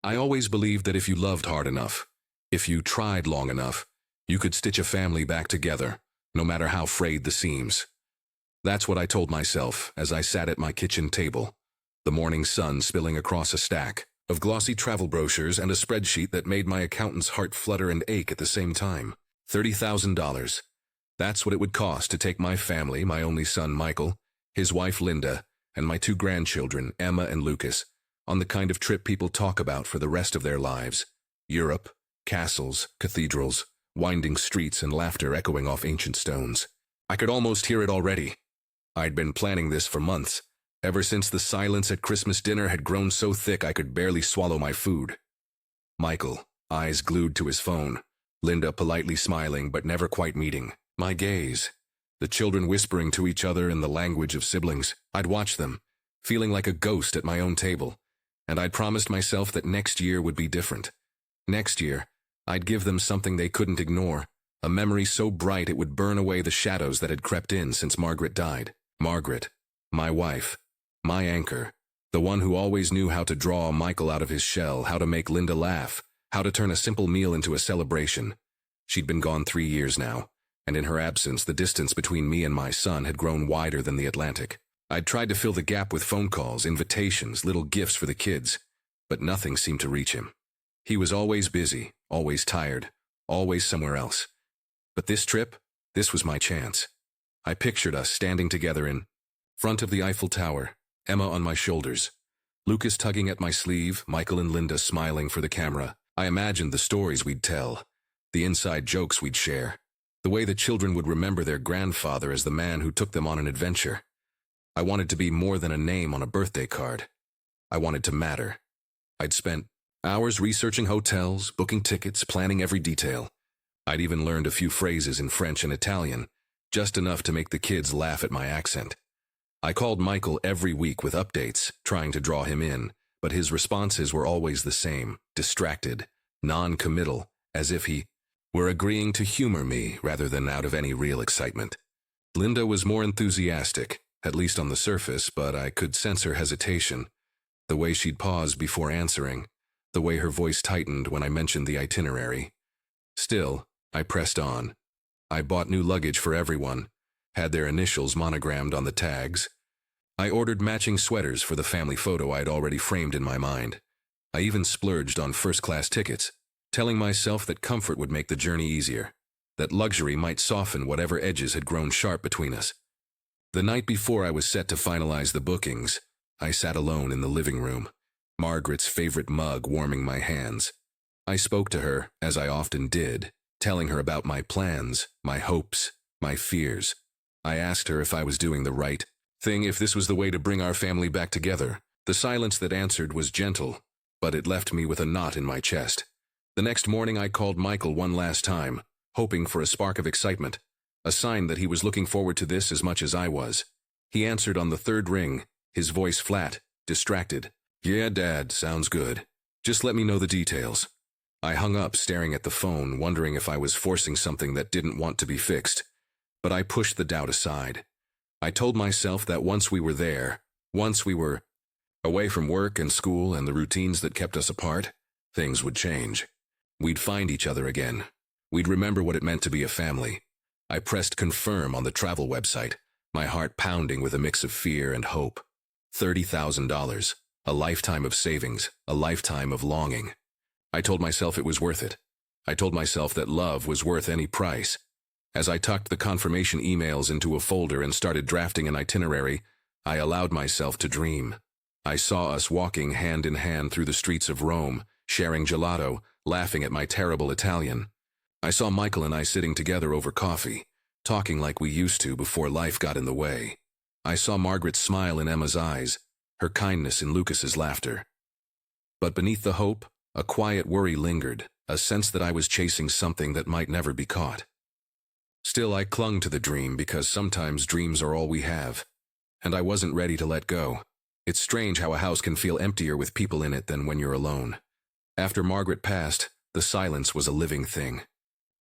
I always believed that if you loved hard enough, if you tried long enough, you could stitch a family back together, no matter how frayed the seams. That's what I told myself as I sat at my kitchen table, the morning sun spilling across a stack of glossy travel brochures and a spreadsheet that made my accountant's heart flutter and ache at the same time. $30,000. That's what it would cost to take my family, my only son Michael, his wife Linda, and my 2 grandchildren, Emma and Lucas, on the kind of trip people talk about for the rest of their lives. Europe, castles, cathedrals, winding streets, and laughter echoing off ancient stones. I could almost hear it already. I'd been planning this for months, ever since the silence at Christmas dinner had grown so thick I could barely swallow my food. Michael, eyes glued to his phone, Linda politely smiling but never quite meeting my gaze. The children whispering to each other in the language of siblings. I'd watch them, feeling like a ghost at my own table, and I'd promised myself that next year would be different. Next year, I'd give them something they couldn't ignore, a memory so bright it would burn away the shadows that had crept in since Margaret died. Margaret, my wife, my anchor, the one who always knew how to draw Michael out of his shell, how to make Linda laugh, how to turn a simple meal into a celebration. She'd been gone 3 years now, and in her absence the distance between me and my son had grown wider than the Atlantic. I'd tried to fill the gap with phone calls, invitations, little gifts for the kids, but nothing seemed to reach him. He was always busy, always tired, always somewhere else. But this trip, this was my chance. I pictured us standing together in front of the Eiffel Tower, Emma on my shoulders, Lucas tugging at my sleeve, Michael and Linda smiling for the camera. I imagined the stories we'd tell, the inside jokes we'd share, the way the children would remember their grandfather as the man who took them on an adventure. I wanted to be more than a name on a birthday card. I wanted to matter. I'd spent hours researching hotels, booking tickets, planning every detail. I'd even learned a few phrases in French and Italian, just enough to make the kids laugh at my accent. I called Michael every week with updates, trying to draw him in, but his responses were always the same, distracted, non-committal, as if he were agreeing to humor me rather than out of any real excitement. Linda was more enthusiastic, at least on the surface, but I could sense her hesitation, the way she'd pause before answering, the way her voice tightened when I mentioned the itinerary. Still, I pressed on. I bought new luggage for everyone, had their initials monogrammed on the tags. I ordered matching sweaters for the family photo I'd already framed in my mind. I even splurged on first-class tickets, telling myself that comfort would make the journey easier, that luxury might soften whatever edges had grown sharp between us. The night before I was set to finalize the bookings, I sat alone in the living room, Margaret's favorite mug warming my hands. I spoke to her, as I often did, telling her about my plans, my hopes, my fears. I asked her if I was doing the right thing, if this was the way to bring our family back together. The silence that answered was gentle, but it left me with a knot in my chest. The next morning I called Michael one last time, hoping for a spark of excitement, a sign that he was looking forward to this as much as I was. He answered on the 3rd ring, his voice flat, distracted. "Yeah, Dad, sounds good. Just let me know the details." I hung up, staring at the phone, wondering if I was forcing something that didn't want to be fixed. But I pushed the doubt aside. I told myself that once we were there, once we were away from work and school and the routines that kept us apart, things would change. We'd find each other again. We'd remember what it meant to be a family. I pressed confirm on the travel website, my heart pounding with a mix of fear and hope. $30,000, a lifetime of savings, a lifetime of longing. I told myself it was worth it. I told myself that love was worth any price. As I tucked the confirmation emails into a folder and started drafting an itinerary, I allowed myself to dream. I saw us walking hand in hand through the streets of Rome, sharing gelato, laughing at my terrible Italian. I saw Michael and I sitting together over coffee, talking like we used to before life got in the way. I saw Margaret's smile in Emma's eyes, her kindness in Lucas's laughter. But beneath the hope, a quiet worry lingered, a sense that I was chasing something that might never be caught. Still, I clung to the dream because sometimes dreams are all we have, and I wasn't ready to let go. It's strange how a house can feel emptier with people in it than when you're alone. After Margaret passed, the silence was a living thing,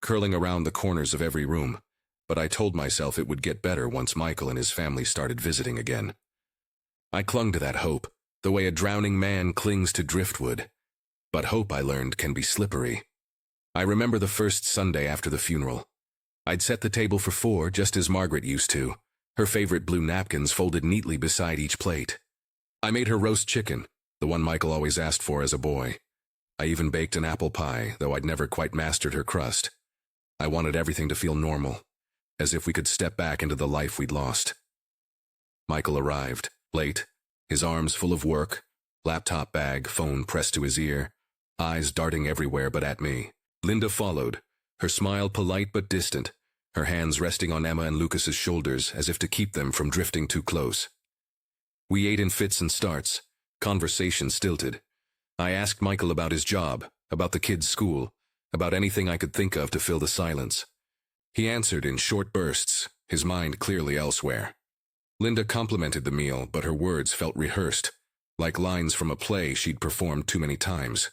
curling around the corners of every room, but I told myself it would get better once Michael and his family started visiting again. I clung to that hope, the way a drowning man clings to driftwood. But hope, I learned, can be slippery. I remember the first Sunday after the funeral. I'd set the table for 4 just as Margaret used to, her favorite blue napkins folded neatly beside each plate. I made her roast chicken, the one Michael always asked for as a boy. I even baked an apple pie, though I'd never quite mastered her crust. I wanted everything to feel normal, as if we could step back into the life we'd lost. Michael arrived, late, his arms full of work, laptop bag, phone pressed to his ear, eyes darting everywhere but at me. Linda followed, her smile polite but distant, her hands resting on Emma and Lucas's shoulders as if to keep them from drifting too close. We ate in fits and starts, conversation stilted. I asked Michael about his job, about the kids' school, about anything I could think of to fill the silence. He answered in short bursts, his mind clearly elsewhere. Linda complimented the meal, but her words felt rehearsed, like lines from a play she'd performed too many times.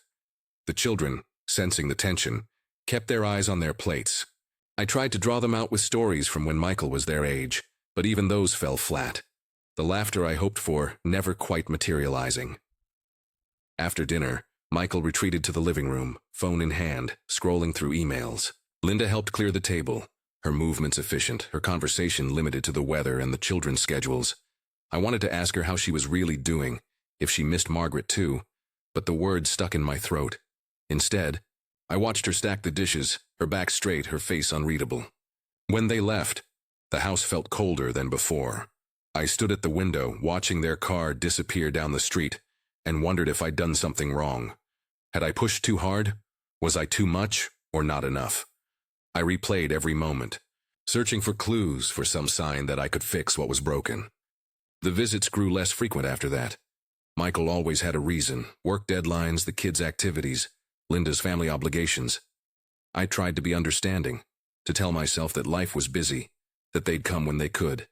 The children, sensing the tension, kept their eyes on their plates. I tried to draw them out with stories from when Michael was their age, but even those fell flat. The laughter I hoped for never quite materializing. After dinner, Michael retreated to the living room, phone in hand, scrolling through emails. Linda helped clear the table, her movements efficient, her conversation limited to the weather and the children's schedules. I wanted to ask her how she was really doing, if she missed Margaret too, but the words stuck in my throat. Instead, I watched her stack the dishes, her back straight, her face unreadable. When they left, the house felt colder than before. I stood at the window, watching their car disappear down the street, and wondered if I'd done something wrong. Had I pushed too hard? Was I too much, or not enough? I replayed every moment, searching for clues, for some sign that I could fix what was broken. The visits grew less frequent after that. Michael always had a reason: work deadlines, the kids' activities, Linda's family obligations. I tried to be understanding, to tell myself that life was busy, that they'd come when they could.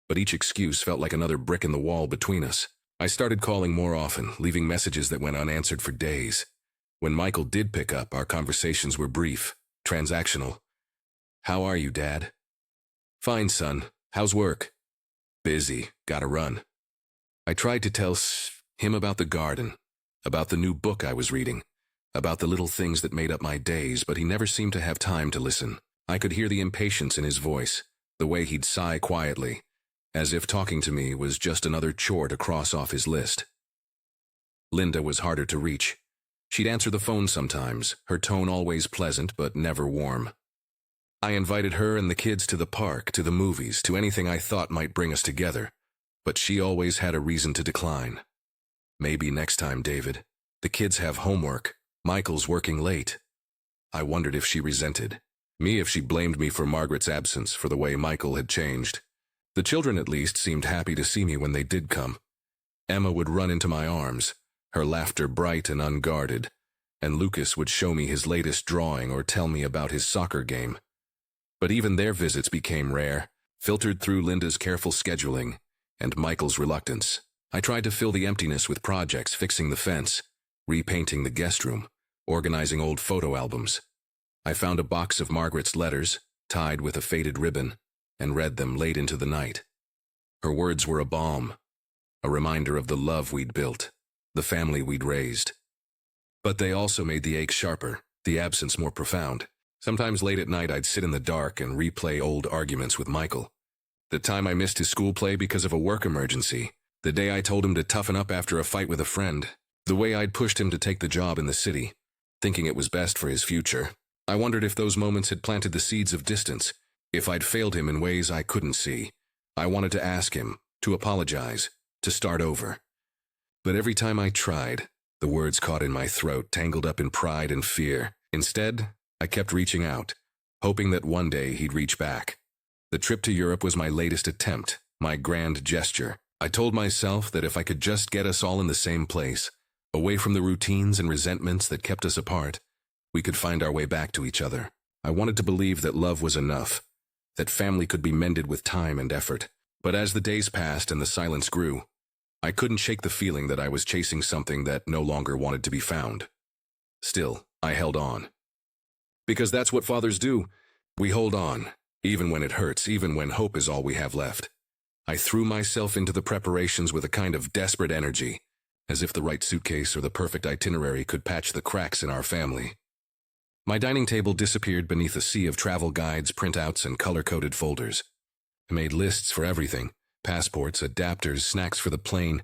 But each excuse felt like another brick in the wall between us. I started calling more often, leaving messages that went unanswered for days. When Michael did pick up, our conversations were brief, transactional. "How are you, Dad?" "Fine, son. How's work?" "Busy. Gotta run." I tried to tell him about the garden, about the new book I was reading, about the little things that made up my days, but he never seemed to have time to listen. I could hear the impatience in his voice, the way he'd sigh quietly, as if talking to me was just another chore to cross off his list. Linda was harder to reach. She'd answer the phone sometimes, her tone always pleasant but never warm. I invited her and the kids to the park, to the movies, to anything I thought might bring us together, but she always had a reason to decline. "Maybe next time, David. The kids have homework. Michael's working late." I wondered if she resented me, if she blamed me for Margaret's absence, for the way Michael had changed. The children at least seemed happy to see me when they did come. Emma would run into my arms, her laughter bright and unguarded, and Lucas would show me his latest drawing or tell me about his soccer game. But even their visits became rare, filtered through Linda's careful scheduling and Michael's reluctance. I tried to fill the emptiness with projects: fixing the fence, repainting the guest room, organizing old photo albums. I found a box of Margaret's letters, tied with a faded ribbon, and read them late into the night. Her words were a balm, a reminder of the love we'd built, the family we'd raised. But they also made the ache sharper, the absence more profound. Sometimes late at night I'd sit in the dark and replay old arguments with Michael. The time I missed his school play because of a work emergency, the day I told him to toughen up after a fight with a friend, the way I'd pushed him to take the job in the city, thinking it was best for his future. I wondered if those moments had planted the seeds of distance, if I'd failed him in ways I couldn't see. I wanted to ask him, to apologize, to start over. But every time I tried, the words caught in my throat, tangled up in pride and fear. Instead, I kept reaching out, hoping that one day he'd reach back. The trip to Europe was my latest attempt, my grand gesture. I told myself that if I could just get us all in the same place, away from the routines and resentments that kept us apart, we could find our way back to each other. I wanted to believe that love was enough, that family could be mended with time and effort. But as the days passed and the silence grew, I couldn't shake the feeling that I was chasing something that no longer wanted to be found. Still, I held on. Because that's what fathers do. We hold on, even when it hurts, even when hope is all we have left. I threw myself into the preparations with a kind of desperate energy, as if the right suitcase or the perfect itinerary could patch the cracks in our family. My dining table disappeared beneath a sea of travel guides, printouts, and color-coded folders. I made lists for everything: passports, adapters, snacks for the plane,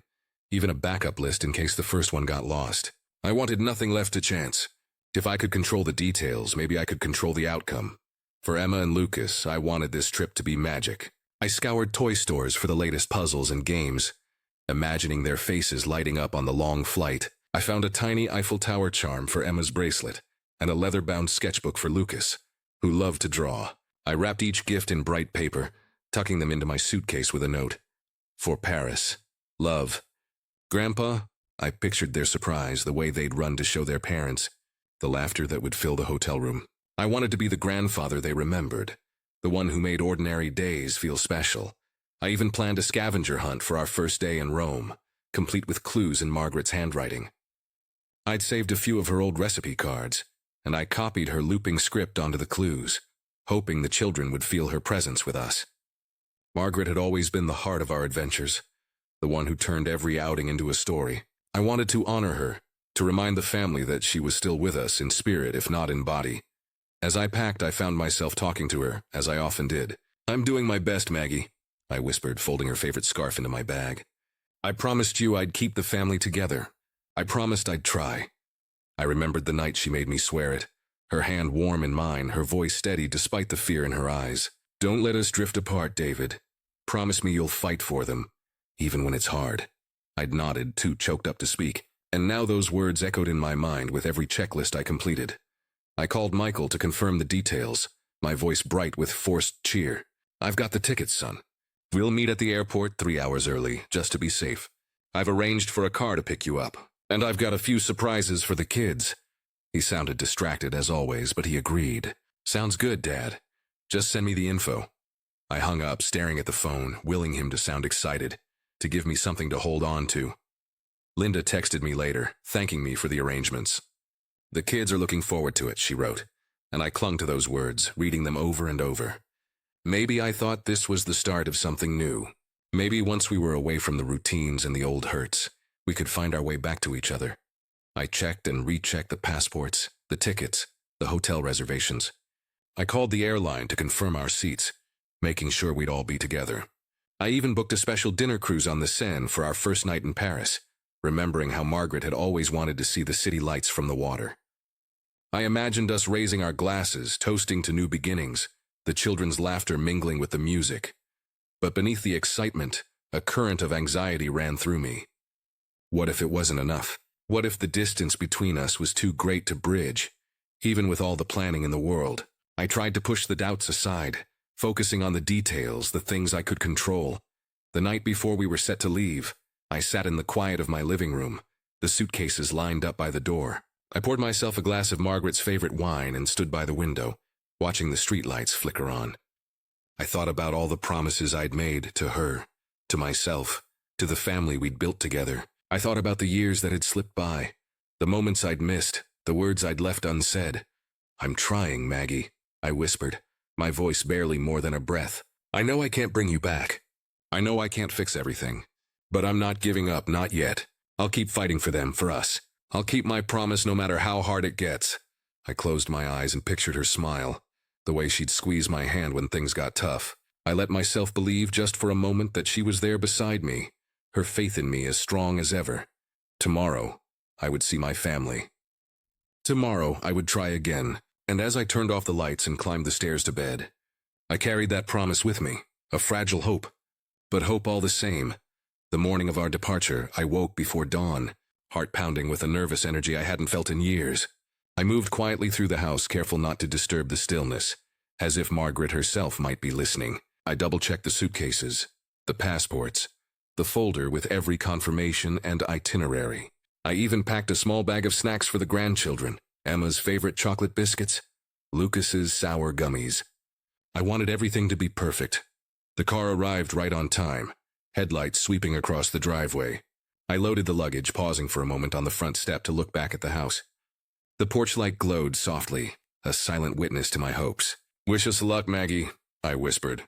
even a backup list in case the first one got lost. I wanted nothing left to chance. If I could control the details, maybe I could control the outcome. For Emma and Lucas, I wanted this trip to be magic. I scoured toy stores for the latest puzzles and games, imagining their faces lighting up on the long flight. I found a tiny Eiffel Tower charm for Emma's bracelet and a leather-bound sketchbook for Lucas, who loved to draw. I wrapped each gift in bright paper, tucking them into my suitcase with a note. For Paris. Love. Grandpa? I pictured their surprise, the way they'd run to show their parents, the laughter that would fill the hotel room. I wanted to be the grandfather they remembered, the one who made ordinary days feel special. I even planned a scavenger hunt for our first day in Rome, complete with clues in Margaret's handwriting. I'd saved a few of her old recipe cards, and I copied her looping script onto the clues, hoping the children would feel her presence with us. Margaret had always been the heart of our adventures, the one who turned every outing into a story. I wanted to honor her, to remind the family that she was still with us in spirit if not in body. As I packed, I found myself talking to her, as I often did. "I'm doing my best, Maggie," I whispered, folding her favorite scarf into my bag. "I promised you I'd keep the family together. I promised I'd try." I remembered the night she made me swear it, her hand warm in mine, her voice steady despite the fear in her eyes. "Don't let us drift apart, David. Promise me you'll fight for them, even when it's hard." I'd nodded, too choked up to speak, and now those words echoed in my mind with every checklist I completed. I called Michael to confirm the details, my voice bright with forced cheer. "I've got the tickets, son. We'll meet at the airport 3 hours early, just to be safe. I've arranged for a car to pick you up, and I've got a few surprises for the kids." He sounded distracted as always, but he agreed. "Sounds good, Dad. Just send me the info." I hung up, staring at the phone, willing him to sound excited, to give me something to hold on to. Linda texted me later, thanking me for the arrangements. "The kids are looking forward to it," she wrote, and I clung to those words, reading them over and over. Maybe I thought this was the start of something new. Maybe once we were away from the routines and the old hurts, we could find our way back to each other. I checked and rechecked the passports, the tickets, the hotel reservations. I called the airline to confirm our seats, making sure we'd all be together. I even booked a special dinner cruise on the Seine for our first night in Paris, remembering how Margaret had always wanted to see the city lights from the water. I imagined us raising our glasses, toasting to new beginnings, the children's laughter mingling with the music. But beneath the excitement, a current of anxiety ran through me. What if it wasn't enough? What if the distance between us was too great to bridge, even with all the planning in the world? I tried to push the doubts aside, focusing on the details, the things I could control. The night before we were set to leave, I sat in the quiet of my living room, the suitcases lined up by the door. I poured myself a glass of Margaret's favorite wine and stood by the window, watching the streetlights flicker on. I thought about all the promises I'd made to her, to myself, to the family we'd built together. I thought about the years that had slipped by, the moments I'd missed, the words I'd left unsaid. "I'm trying, Maggie," I whispered, my voice barely more than a breath. "I know I can't bring you back. I know I can't fix everything. But I'm not giving up, not yet. I'll keep fighting for them, for us. I'll keep my promise no matter how hard it gets." I closed my eyes and pictured her smile, the way she'd squeeze my hand when things got tough. I let myself believe just for a moment that she was there beside me, her faith in me as strong as ever. Tomorrow, I would see my family. Tomorrow, I would try again, and as I turned off the lights and climbed the stairs to bed, I carried that promise with me, a fragile hope, but hope all the same. The morning of our departure, I woke before dawn, heart pounding with a nervous energy I hadn't felt in years. I moved quietly through the house, careful not to disturb the stillness, as if Margaret herself might be listening. I double-checked the suitcases, the passports, the folder with every confirmation and itinerary. I even packed a small bag of snacks for the grandchildren, Emma's favorite chocolate biscuits, Lucas's sour gummies. I wanted everything to be perfect. The car arrived right on time, headlights sweeping across the driveway. I loaded the luggage, pausing for a moment on the front step to look back at the house. The porch light glowed softly, a silent witness to my hopes. "Wish us luck, Maggie," I whispered,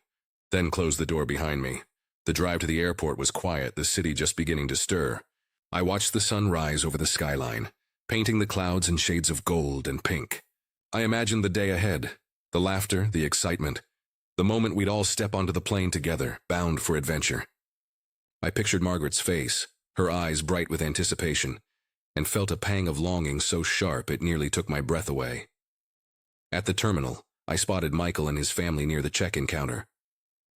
then closed the door behind me. The drive to the airport was quiet, the city just beginning to stir. I watched the sun rise over the skyline, painting the clouds in shades of gold and pink. I imagined the day ahead, the laughter, the excitement, the moment we'd all step onto the plane together, bound for adventure. I pictured Margaret's face, her eyes bright with anticipation, and felt a pang of longing so sharp it nearly took my breath away. At the terminal, I spotted Michael and his family near the check-in counter.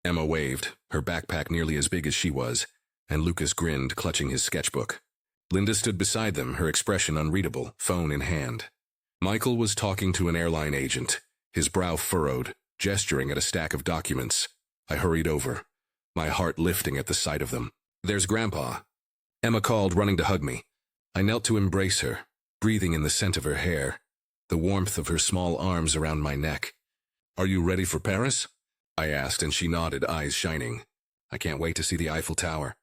Emma waved, her backpack nearly as big as she was, and Lucas grinned, clutching his sketchbook. Linda stood beside them, her expression unreadable, phone in hand. Michael was talking to an airline agent, his brow furrowed, gesturing at a stack of documents. I hurried over, my heart lifting at the sight of them. "There's Grandpa," Emma called, running to hug me. I knelt to embrace her, breathing in the scent of her hair, the warmth of her small arms around my neck. "Are you ready for Paris?" I asked, and she nodded, eyes shining. "I can't wait to see the Eiffel Tower."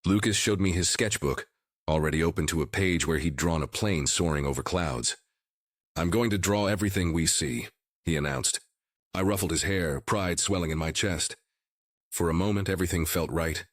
Lucas showed me his sketchbook, already open to a page where he'd drawn a plane soaring over clouds. "I'm going to draw everything we see," he announced. I ruffled his hair, pride swelling in my chest. For a moment, everything felt right.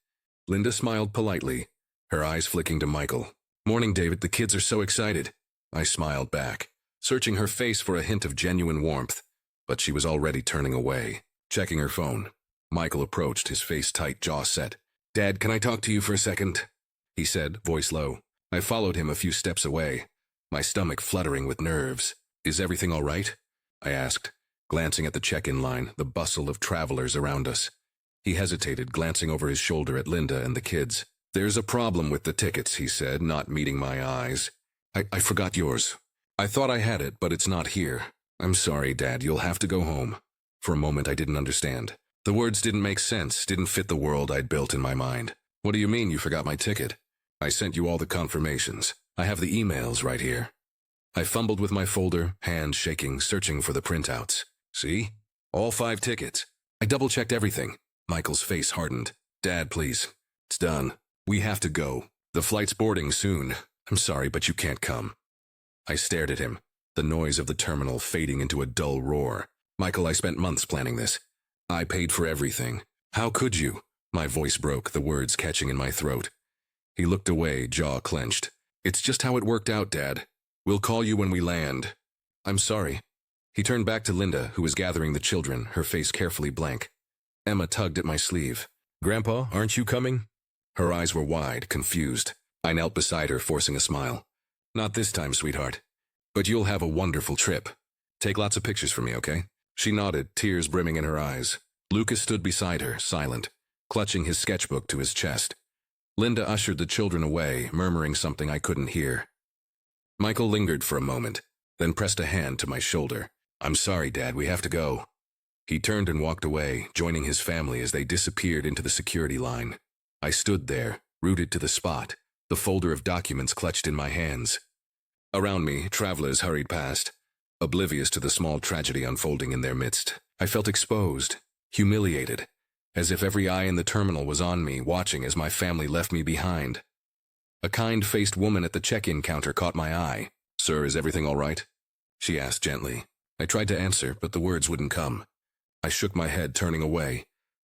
Linda smiled politely, her eyes flicking to Michael. "Morning, David, the kids are so excited." I smiled back, searching her face for a hint of genuine warmth, but she was already turning away, checking her phone. Michael approached, his face tight, jaw set. "Dad, can I talk to you for a second?" he said, voice low. I followed him a few steps away, my stomach fluttering with nerves. "Is everything all right?" I asked, glancing at the check-in line, the bustle of travelers around us. He hesitated, glancing over his shoulder at Linda and the kids. "There's a problem with the tickets," he said, not meeting my eyes. I forgot yours. I thought I had it, but it's not here. I'm sorry, Dad, you'll have to go home." For a moment I didn't understand. The words didn't make sense, didn't fit the world I'd built in my mind. "What do you mean you forgot my ticket? I sent you all the confirmations. I have the emails right here." I fumbled with my folder, hands shaking, searching for the printouts. "See? All 5 tickets. I double-checked everything." Michael's face hardened. "Dad, please. It's done. We have to go. The flight's boarding soon. I'm sorry, but you can't come." I stared at him, the noise of the terminal fading into a dull roar. "Michael, I spent months planning this. I paid for everything. How could you?" My voice broke, the words catching in my throat. He looked away, jaw clenched. "It's just how it worked out, Dad. We'll call you when we land." "I'm sorry." He turned back to Linda, who was gathering the children, her face carefully blank. Emma tugged at my sleeve. "Grandpa, aren't you coming?" Her eyes were wide, confused. I knelt beside her, forcing a smile. "Not this time, sweetheart. But you'll have a wonderful trip. Take lots of pictures for me, okay?" She nodded, tears brimming in her eyes. Lucas stood beside her, silent, clutching his sketchbook to his chest. Linda ushered the children away, murmuring something I couldn't hear. Michael lingered for a moment, then pressed a hand to my shoulder. "I'm sorry, Dad, we have to go." He turned and walked away, joining his family as they disappeared into the security line. I stood there, rooted to the spot, the folder of documents clutched in my hands. Around me, travelers hurried past, oblivious to the small tragedy unfolding in their midst. I felt exposed, humiliated, as if every eye in the terminal was on me, watching as my family left me behind. A kind-faced woman at the check-in counter caught my eye. "Sir, is everything all right?" she asked gently. I tried to answer, but the words wouldn't come. I shook my head, turning away,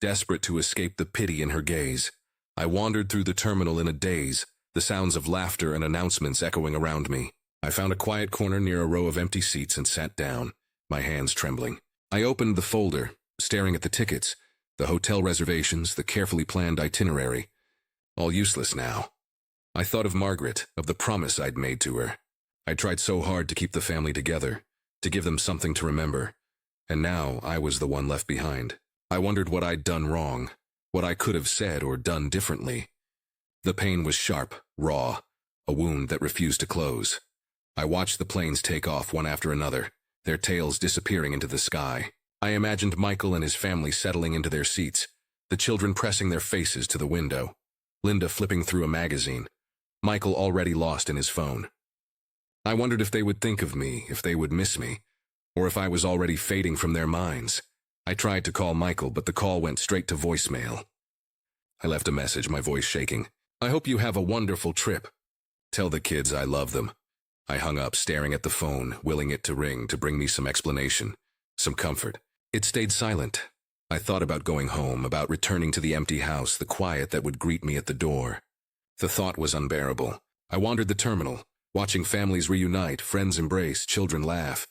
desperate to escape the pity in her gaze. I wandered through the terminal in a daze, the sounds of laughter and announcements echoing around me. I found a quiet corner near a row of empty seats and sat down, my hands trembling. I opened the folder, staring at the tickets, the hotel reservations, the carefully planned itinerary. All useless now. I thought of Margaret, of the promise I'd made to her. I tried so hard to keep the family together, to give them something to remember. And now I was the one left behind. I wondered what I'd done wrong, what I could have said or done differently. The pain was sharp, raw, a wound that refused to close. I watched the planes take off one after another, their tails disappearing into the sky. I imagined Michael and his family settling into their seats, the children pressing their faces to the window, Linda flipping through a magazine, Michael already lost in his phone. I wondered if they would think of me, if they would miss me, or if I was already fading from their minds. I tried to call Michael, but the call went straight to voicemail. I left a message, my voice shaking. "I hope you have a wonderful trip. Tell the kids I love them." I hung up, staring at the phone, willing it to ring to bring me some explanation, some comfort. It stayed silent. I thought about going home, about returning to the empty house, the quiet that would greet me at the door. The thought was unbearable. I wandered the terminal, watching families reunite, friends embrace, children laugh.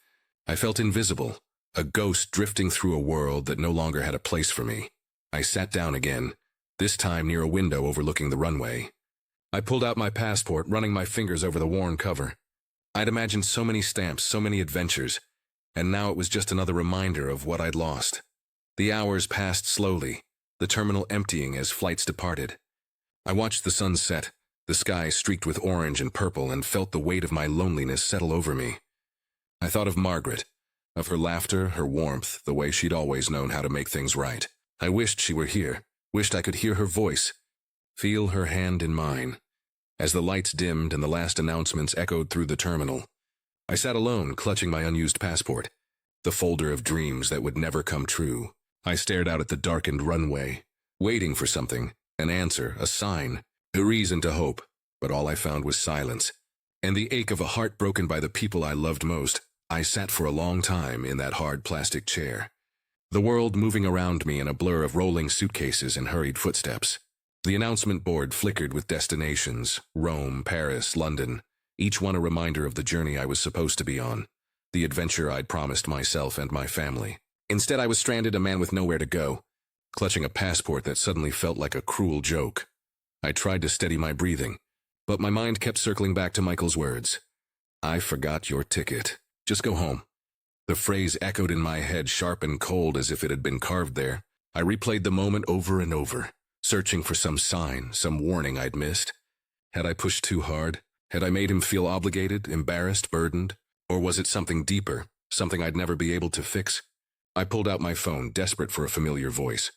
I felt invisible, a ghost drifting through a world that no longer had a place for me. I sat down again, this time near a window overlooking the runway. I pulled out my passport, running my fingers over the worn cover. I'd imagined so many stamps, so many adventures, and now it was just another reminder of what I'd lost. The hours passed slowly, the terminal emptying as flights departed. I watched the sun set, the sky streaked with orange and purple, and felt the weight of my loneliness settle over me. I thought of Margaret, of her laughter, her warmth, the way she'd always known how to make things right. I wished she were here, wished I could hear her voice, feel her hand in mine. As the lights dimmed and the last announcements echoed through the terminal, I sat alone, clutching my unused passport, the folder of dreams that would never come true. I stared out at the darkened runway, waiting for something, an answer, a sign, a reason to hope, but all I found was silence, and the ache of a heart broken by the people I loved most. I sat for a long time in that hard plastic chair, the world moving around me in a blur of rolling suitcases and hurried footsteps. The announcement board flickered with destinations: Rome, Paris, London, each one a reminder of the journey I was supposed to be on, the adventure I'd promised myself and my family. Instead, I was stranded, a man with nowhere to go, clutching a passport that suddenly felt like a cruel joke. I tried to steady my breathing, but my mind kept circling back to Michael's words. "I forgot your ticket. Just go home." The phrase echoed in my head, sharp and cold as if it had been carved there. I replayed the moment over and over, searching for some sign, some warning I'd missed. Had I pushed too hard? Had I made him feel obligated, embarrassed, burdened? Or was it something deeper, something I'd never be able to fix? I pulled out my phone, desperate for a familiar voice.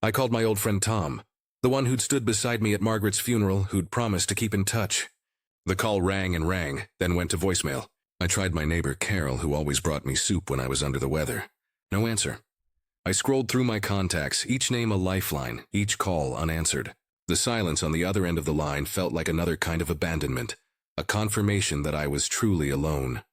I called my old friend Tom, the one who'd stood beside me at Margaret's funeral, who'd promised to keep in touch. The call rang and rang, then went to voicemail. I tried my neighbor Carol, who always brought me soup when I was under the weather. No answer. I scrolled through my contacts, each name a lifeline, each call unanswered. The silence on the other end of the line felt like another kind of abandonment, a confirmation that I was truly alone.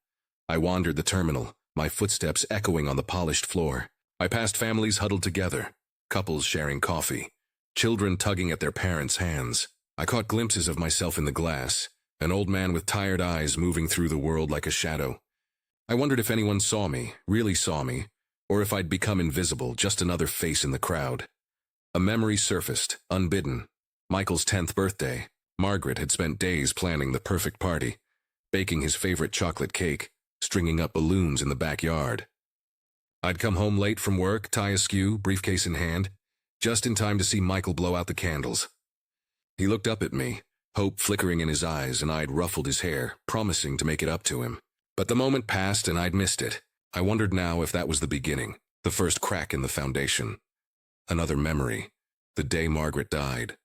I wandered the terminal, my footsteps echoing on the polished floor. I passed families huddled together, couples sharing coffee, children tugging at their parents' hands. I caught glimpses of myself in the glass, an old man with tired eyes moving through the world like a shadow. I wondered if anyone saw me, really saw me, or if I'd become invisible, just another face in the crowd. A memory surfaced, unbidden. Michael's 10th birthday. Margaret had spent days planning the perfect party, baking his favorite chocolate cake, stringing up balloons in the backyard. I'd come home late from work, tie askew, briefcase in hand, just in time to see Michael blow out the candles. He looked up at me, hope flickering in his eyes, and I'd ruffled his hair, promising to make it up to him. But the moment passed and I'd missed it. I wondered now if that was the beginning, the first crack in the foundation. Another memory, the day Margaret died.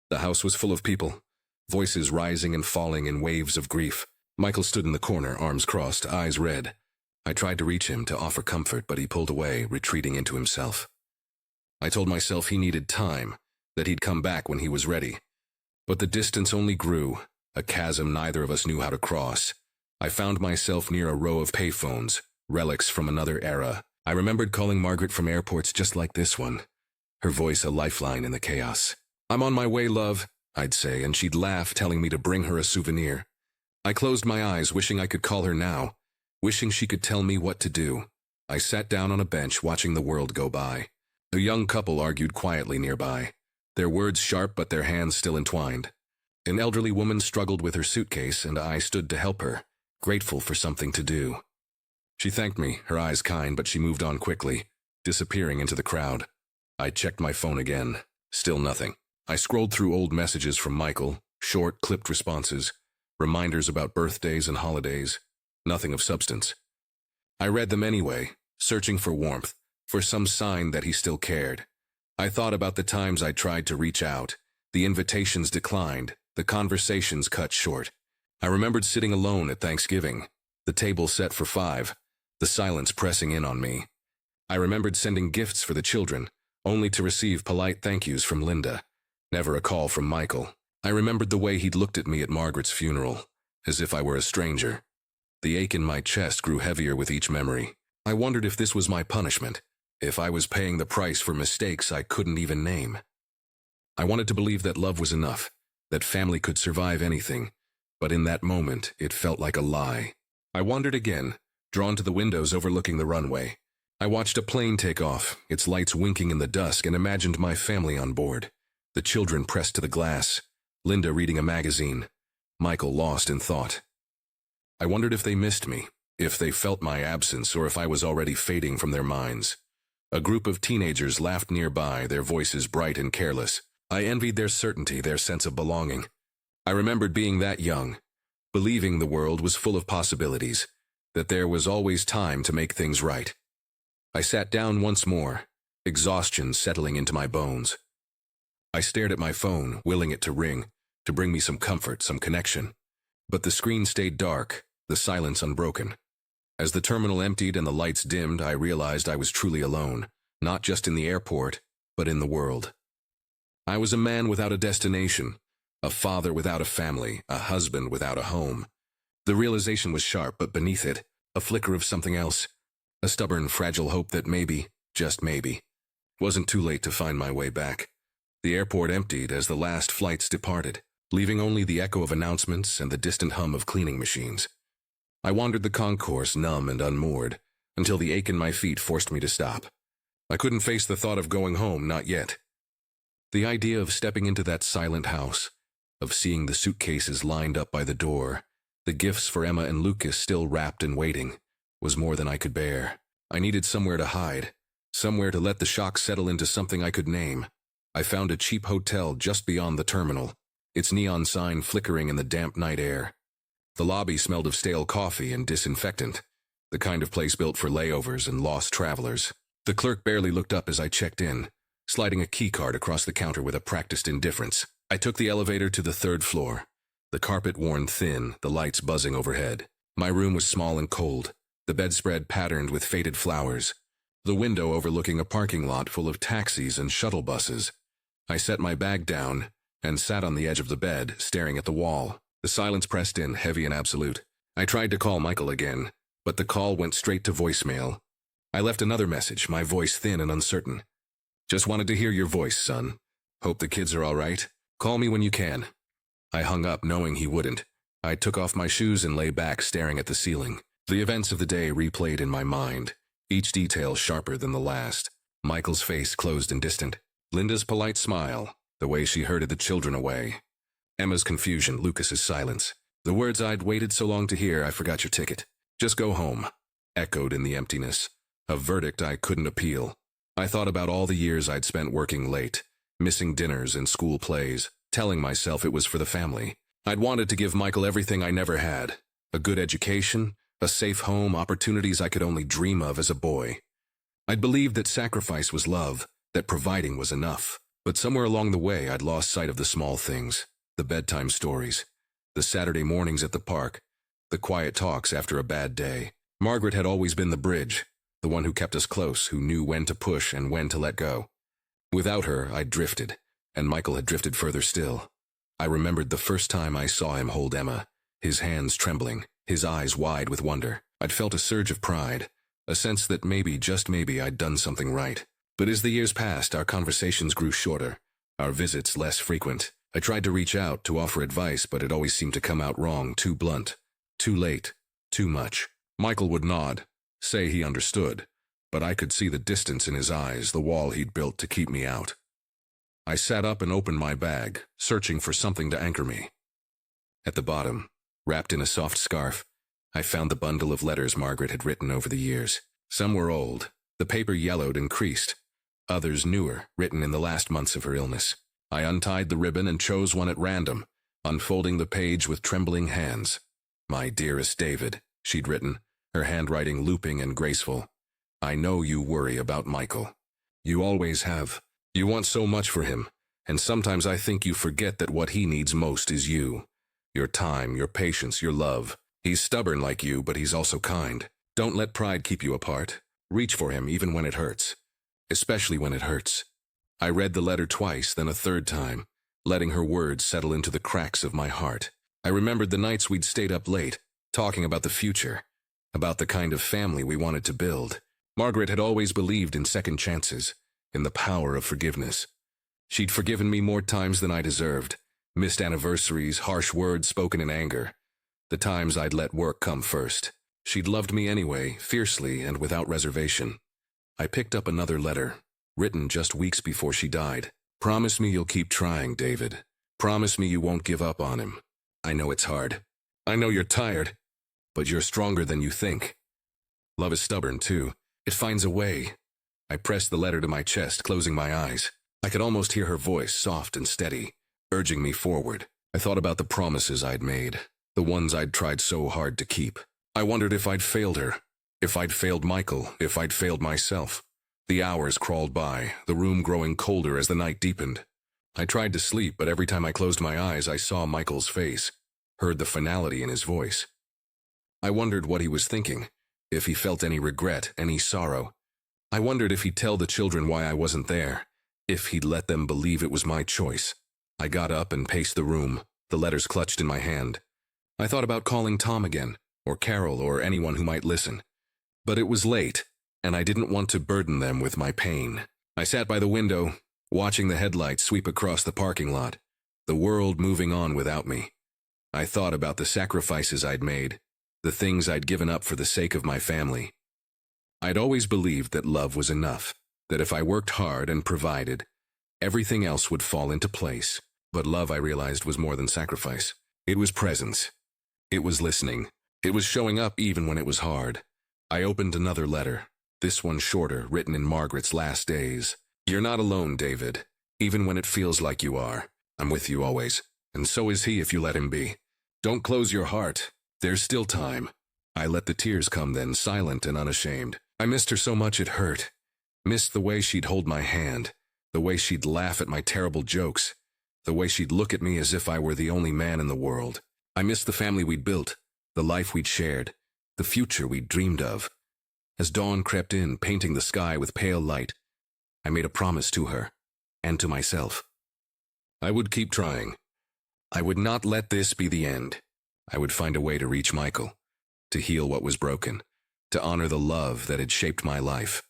The house was full of people, voices rising and falling in waves of grief. Michael stood in the corner, arms crossed, eyes red. I tried to reach him, to offer comfort, but he pulled away, retreating into himself. I told myself he needed time, that he'd come back when he was ready. But the distance only grew, a chasm neither of us knew how to cross. I found myself near a row of payphones, relics from another era. I remembered calling Margaret from airports just like this one, her voice a lifeline in the chaos. "I'm on my way, love," I'd say, and she'd laugh, telling me to bring her a souvenir. I closed my eyes, wishing I could call her now, wishing she could tell me what to do. I sat down on a bench, watching the world go by. A young couple argued quietly nearby, their words sharp but their hands still entwined. An elderly woman struggled with her suitcase, and I stood to help her, grateful for something to do. She thanked me, her eyes kind, but she moved on quickly, disappearing into the crowd. I checked my phone again. Still nothing. I scrolled through old messages from Michael, short, clipped responses, reminders about birthdays and holidays. Nothing of substance. I read them anyway, searching for warmth, for some sign that he still cared. I thought about the times I tried to reach out. The invitations declined, the conversations cut short. I remembered sitting alone at Thanksgiving, the table set for 5, the silence pressing in on me. I remembered sending gifts for the children, only to receive polite thank yous from Linda, never a call from Michael. I remembered the way he'd looked at me at Margaret's funeral, as if I were a stranger. The ache in my chest grew heavier with each memory. I wondered if this was my punishment, if I was paying the price for mistakes I couldn't even name. I wanted to believe that love was enough, that family could survive anything, but in that moment, it felt like a lie. I wandered again, drawn to the windows overlooking the runway. I watched a plane take off, its lights winking in the dusk, and imagined my family on board. The children pressed to the glass, Linda reading a magazine, Michael lost in thought. I wondered if they missed me, if they felt my absence, or if I was already fading from their minds. A group of teenagers laughed nearby, their voices bright and careless. I envied their certainty, their sense of belonging. I remembered being that young, believing the world was full of possibilities, that there was always time to make things right. I sat down once more, exhaustion settling into my bones. I stared at my phone, willing it to ring, to bring me some comfort, some connection. But the screen stayed dark, the silence unbroken. As the terminal emptied and the lights dimmed, I realized I was truly alone, not just in the airport, but in the world. I was a man without a destination, a father without a family, a husband without a home. The realization was sharp, but beneath it, a flicker of something else, a stubborn, fragile hope that maybe, just maybe, it wasn't too late to find my way back. The airport emptied as the last flights departed, leaving only the echo of announcements and the distant hum of cleaning machines. I wandered the concourse, numb and unmoored, until the ache in my feet forced me to stop. I couldn't face the thought of going home, not yet. The idea of stepping into that silent house, of seeing the suitcases lined up by the door, the gifts for Emma and Lucas still wrapped and waiting, was more than I could bear. I needed somewhere to hide, somewhere to let the shock settle into something I could name. I found a cheap hotel just beyond the terminal, its neon sign flickering in the damp night air. The lobby smelled of stale coffee and disinfectant, the kind of place built for layovers and lost travelers. The clerk barely looked up as I checked in, sliding a key card across the counter with a practiced indifference. I took the elevator to the third floor, the carpet worn thin, the lights buzzing overhead. My room was small and cold, the bedspread patterned with faded flowers, the window overlooking a parking lot full of taxis and shuttle buses. I set my bag down and sat on the edge of the bed, staring at the wall. The silence pressed in, heavy and absolute. I tried to call Michael again, but the call went straight to voicemail. I left another message, my voice thin and uncertain. Just wanted to hear your voice, son. Hope the kids are all right. Call me when you can. I hung up, knowing he wouldn't. I took off my shoes and lay back, staring at the ceiling. The events of the day replayed in my mind, each detail sharper than the last. Michael's face closed and distant. Linda's polite smile, the way she herded the children away. Emma's confusion, Lucas's silence. The words I'd waited so long to hear, "I forgot your ticket. Just go home," echoed in the emptiness. A verdict I couldn't appeal. I thought about all the years I'd spent working late, missing dinners and school plays, telling myself it was for the family. I'd wanted to give Michael everything I never had. A good education, a safe home, opportunities I could only dream of as a boy. I'd believed that sacrifice was love, that providing was enough. But somewhere along the way, I'd lost sight of the small things, the bedtime stories, the Saturday mornings at the park, the quiet talks after a bad day. Margaret had always been the bridge, the one who kept us close, who knew when to push and when to let go. Without her, I'd drifted, and Michael had drifted further still. I remembered the first time I saw him hold Emma, his hands trembling, his eyes wide with wonder. I'd felt a surge of pride, a sense that maybe, just maybe, I'd done something right. But as the years passed, our conversations grew shorter, our visits less frequent. I tried to reach out, to offer advice, but it always seemed to come out wrong, too blunt, too late, too much. Michael would nod, say he understood, but I could see the distance in his eyes, the wall he'd built to keep me out. I sat up and opened my bag, searching for something to anchor me. At the bottom, wrapped in a soft scarf, I found the bundle of letters Margaret had written over the years. Some were old, the paper yellowed and creased. Others newer, written in the last months of her illness. I untied the ribbon and chose one at random, unfolding the page with trembling hands. "My dearest David," she'd written, her handwriting looping and graceful. "I know you worry about Michael. You always have. You want so much for him, and sometimes I think you forget that what he needs most is you. Your time, your patience, your love. He's stubborn like you, but he's also kind. Don't let pride keep you apart. Reach for him even when it hurts. Especially when it hurts." I read the letter twice, then a third time, letting her words settle into the cracks of my heart. I remembered the nights we'd stayed up late, talking about the future, about the kind of family we wanted to build. Margaret had always believed in second chances, in the power of forgiveness. She'd forgiven me more times than I deserved, Missed anniversaries, harsh words spoken in anger. The times I'd let work come first. She'd loved me anyway, fiercely and without reservation. I picked up another letter, written just weeks before she died. Promise me you'll keep trying, David. Promise me you won't give up on him. I know it's hard. I know you're tired, but you're stronger than you think. Love is stubborn, too. It finds a way. I pressed the letter to my chest, closing my eyes. I could almost hear her voice, soft and steady, urging me forward. I thought about the promises I'd made, the ones I'd tried so hard to keep. I wondered if I'd failed her, if I'd failed Michael, if I'd failed myself. The hours crawled by, the room growing colder as the night deepened. I tried to sleep, but every time I closed my eyes, I saw Michael's face, heard the finality in his voice. I wondered what he was thinking, if he felt any regret, any sorrow. I wondered if he'd tell the children why I wasn't there, if he'd let them believe it was my choice. I got up and paced the room, the letters clutched in my hand. I thought about calling Tom again, or Carol, or anyone who might listen. But it was late, and I didn't want to burden them with my pain. I sat by the window, watching the headlights sweep across the parking lot, the world moving on without me. I thought about the sacrifices I'd made, the things I'd given up for the sake of my family. I'd always believed that love was enough, that if I worked hard and provided, everything else would fall into place. But love, I realized, was more than sacrifice. It was presence. It was listening. It was showing up even when it was hard. I opened another letter, this one shorter, written in Margaret's last days. You're not alone, David. Even when it feels like you are. I'm with you always. And so is he if you let him be. Don't close your heart. There's still time. I let the tears come then, silent and unashamed. I missed her so much it hurt. Missed the way she'd hold my hand, the way she'd laugh at my terrible jokes, the way she'd look at me as if I were the only man in the world. I missed the family we'd built, the life we'd shared, the future we'd dreamed of. As dawn crept in, painting the sky with pale light, I made a promise to her, and to myself. I would keep trying. I would not let this be the end. I would find a way to reach Michael, to heal what was broken, to honor the love that had shaped my life.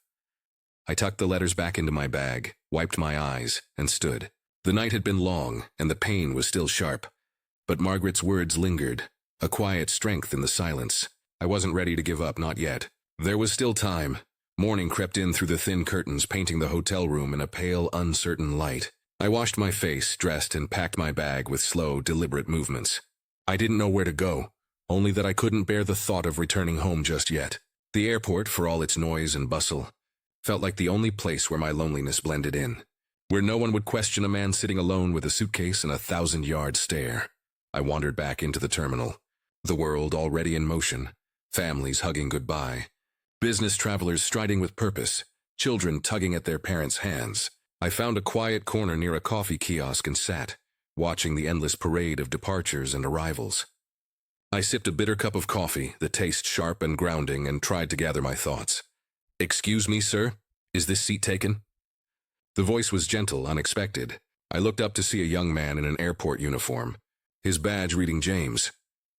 I tucked the letters back into my bag, wiped my eyes, and stood. The night had been long, and the pain was still sharp. But Margaret's words lingered, a quiet strength in the silence. I wasn't ready to give up, not yet. There was still time. Morning crept in through the thin curtains, painting the hotel room in a pale, uncertain light. I washed my face, dressed, and packed my bag with slow, deliberate movements. I didn't know where to go, only that I couldn't bear the thought of returning home just yet. The airport, for all its noise and bustle, felt like the only place where my loneliness blended in, where no one would question a man sitting alone with a suitcase and a 1,000-yard stare. I wandered back into the terminal, the world already in motion, families hugging goodbye, business travelers striding with purpose, children tugging at their parents' hands. I found a quiet corner near a coffee kiosk and sat, watching the endless parade of departures and arrivals. I sipped a bitter cup of coffee, the taste sharp and grounding, and tried to gather my thoughts. "Excuse me, sir? Is this seat taken?" The voice was gentle, unexpected. I looked up to see a young man in an airport uniform, his badge reading James.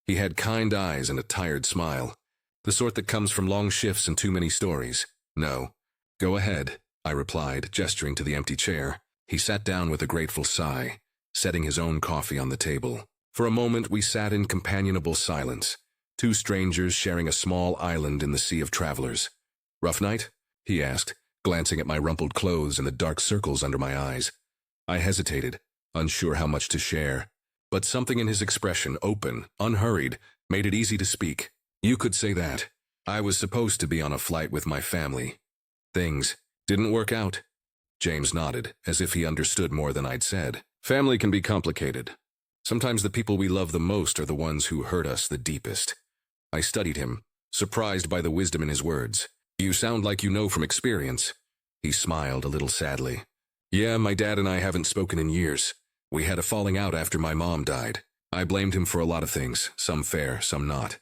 He had kind eyes and a tired smile, the sort that comes from long shifts and too many stories. "No. Go ahead," I replied, gesturing to the empty chair. He sat down with a grateful sigh, setting his own coffee on the table. For a moment we sat in companionable silence, two strangers sharing a small island in the sea of travelers. "Rough night?" he asked, glancing at my rumpled clothes and the dark circles under my eyes. I hesitated, unsure how much to share, but something in his expression, open, unhurried, made it easy to speak. "You could say that. I was supposed to be on a flight with my family. Things didn't work out." James nodded, as if he understood more than I'd said. "Family can be complicated. Sometimes the people we love the most are the ones who hurt us the deepest." I studied him, surprised by the wisdom in his words. "You sound like you know from experience." He smiled a little sadly. "Yeah, my dad and I haven't spoken in years. We had a falling out after my mom died. I blamed him for a lot of things, some fair, some not.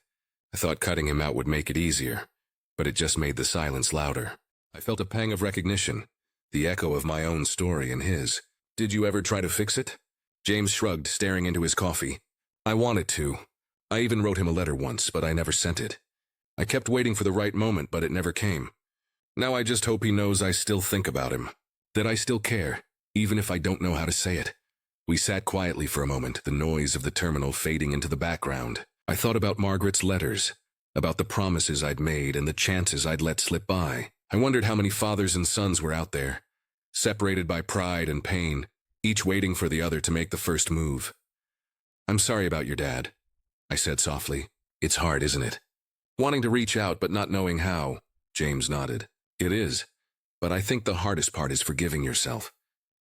I thought cutting him out would make it easier, but it just made the silence louder. I felt a pang of recognition, the echo of my own story and his. "Did you ever try to fix it?" James shrugged, staring into his coffee. "I wanted to. I even wrote him a letter once, but I never sent it. I kept waiting for the right moment, but it never came. Now I just hope he knows I still think about him, that I still care, even if I don't know how to say it." We sat quietly for a moment, the noise of the terminal fading into the background. I thought about Margaret's letters, about the promises I'd made and the chances I'd let slip by. I wondered how many fathers and sons were out there, separated by pride and pain, each waiting for the other to make the first move. "I'm sorry about your dad," I said softly. "It's hard, isn't it? Wanting to reach out but not knowing how." James nodded. "It is, but I think the hardest part is forgiving yourself.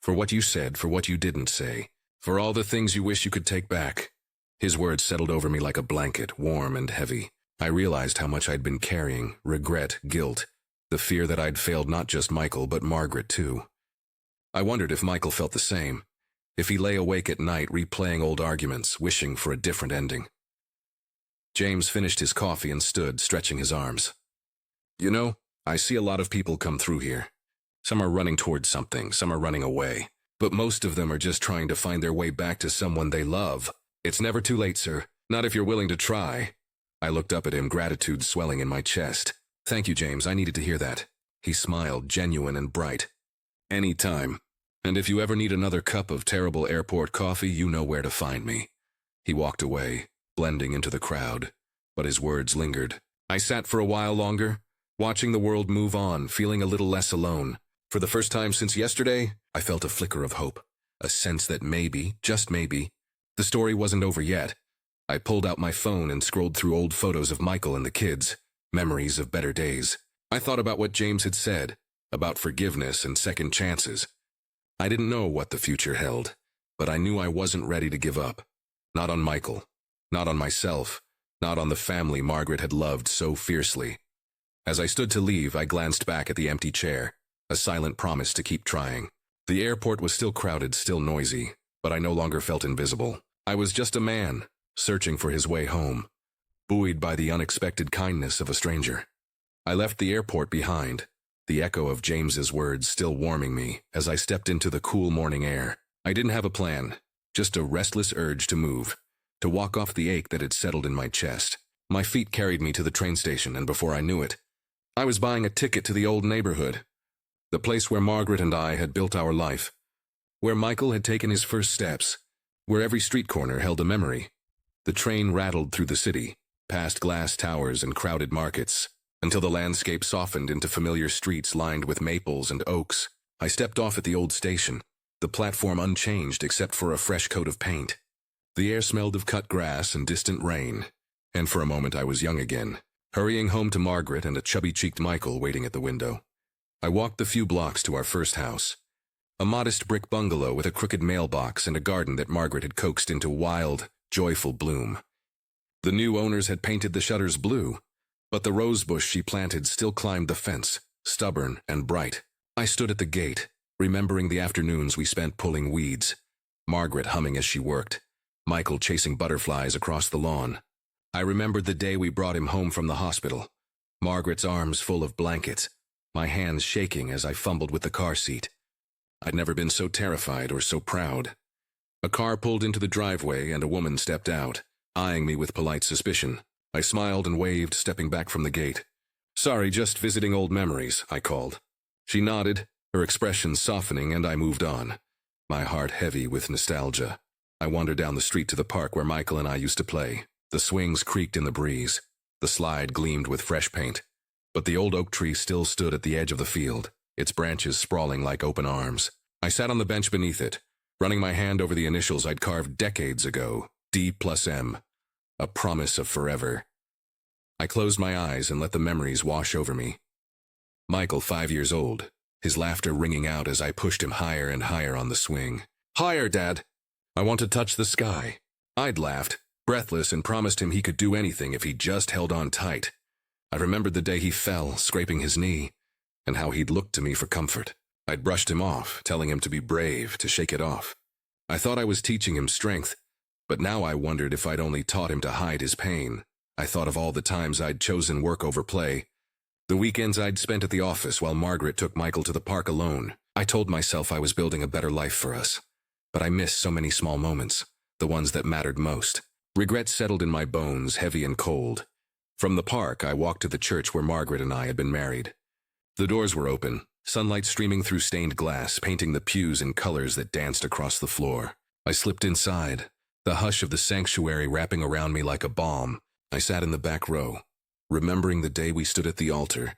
For what you said, for what you didn't say, for all the things you wish you could take back." His words settled over me like a blanket, warm and heavy. I realized how much I'd been carrying, regret, guilt, the fear that I'd failed not just Michael but Margaret too. I wondered if Michael felt the same, if he lay awake at night replaying old arguments, wishing for a different ending. James finished his coffee and stood, stretching his arms. "You know, I see a lot of people come through here. Some are running towards something, some are running away, but most of them are just trying to find their way back to someone they love. It's never too late, sir, not if you're willing to try." I looked up at him, gratitude swelling in my chest. "Thank you, James, I needed to hear that." He smiled, genuine and bright. "Any time. And if you ever need another cup of terrible airport coffee, you know where to find me." He walked away, blending into the crowd, but his words lingered. I sat for a while longer, watching the world move on, feeling a little less alone. For the first time since yesterday, I felt a flicker of hope, a sense that maybe, just maybe, the story wasn't over yet. I pulled out my phone and scrolled through old photos of Michael and the kids, memories of better days. I thought about what James had said, about forgiveness and second chances. I didn't know what the future held, but I knew I wasn't ready to give up. Not on Michael, not on myself, not on the family Margaret had loved so fiercely. As I stood to leave, I glanced back at the empty chair, a silent promise to keep trying. The airport was still crowded, still noisy, but I no longer felt invisible. I was just a man, searching for his way home, buoyed by the unexpected kindness of a stranger. I left the airport behind, the echo of James's words still warming me as I stepped into the cool morning air. I didn't have a plan, just a restless urge to move, to walk off the ache that had settled in my chest. My feet carried me to the train station, and before I knew it, I was buying a ticket to the old neighborhood, the place where Margaret and I had built our life, where Michael had taken his first steps, where every street corner held a memory. The train rattled through the city, past glass towers and crowded markets, until the landscape softened into familiar streets lined with maples and oaks. I stepped off at the old station, the platform unchanged except for a fresh coat of paint. The air smelled of cut grass and distant rain, and for a moment I was young again, hurrying home to Margaret and a chubby-cheeked Michael waiting at the window. I walked the few blocks to our first house, a modest brick bungalow with a crooked mailbox and a garden that Margaret had coaxed into wild, joyful bloom. The new owners had painted the shutters blue, but the rosebush she planted still climbed the fence, stubborn and bright. I stood at the gate, remembering the afternoons we spent pulling weeds, Margaret humming as she worked, Michael chasing butterflies across the lawn. I remembered the day we brought him home from the hospital, Margaret's arms full of blankets, my hands shaking as I fumbled with the car seat. I'd never been so terrified or so proud. A car pulled into the driveway and a woman stepped out, eyeing me with polite suspicion. I smiled and waved, stepping back from the gate. "Sorry, just visiting old memories," I called. She nodded, her expression softening, and I moved on, my heart heavy with nostalgia. I wandered down the street to the park where Michael and I used to play. The swings creaked in the breeze. The slide gleamed with fresh paint. But the old oak tree still stood at the edge of the field, its branches sprawling like open arms. I sat on the bench beneath it, running my hand over the initials I'd carved decades ago, D+M, a promise of forever. I closed my eyes and let the memories wash over me. Michael, 5 years old, his laughter ringing out as I pushed him higher and higher on the swing. "Higher, Dad! I want to touch the sky." I'd laughed, breathless, and promised him he could do anything if he just held on tight. I remembered the day he fell, scraping his knee, and how he'd looked to me for comfort. I'd brushed him off, telling him to be brave, to shake it off. I thought I was teaching him strength, but now I wondered if I'd only taught him to hide his pain. I thought of all the times I'd chosen work over play, the weekends I'd spent at the office while Margaret took Michael to the park alone. I told myself I was building a better life for us, but I missed so many small moments, the ones that mattered most. Regret settled in my bones, heavy and cold. From the park, I walked to the church where Margaret and I had been married. The doors were open, sunlight streaming through stained glass, painting the pews in colors that danced across the floor. I slipped inside, the hush of the sanctuary wrapping around me like a balm. I sat in the back row, remembering the day we stood at the altar,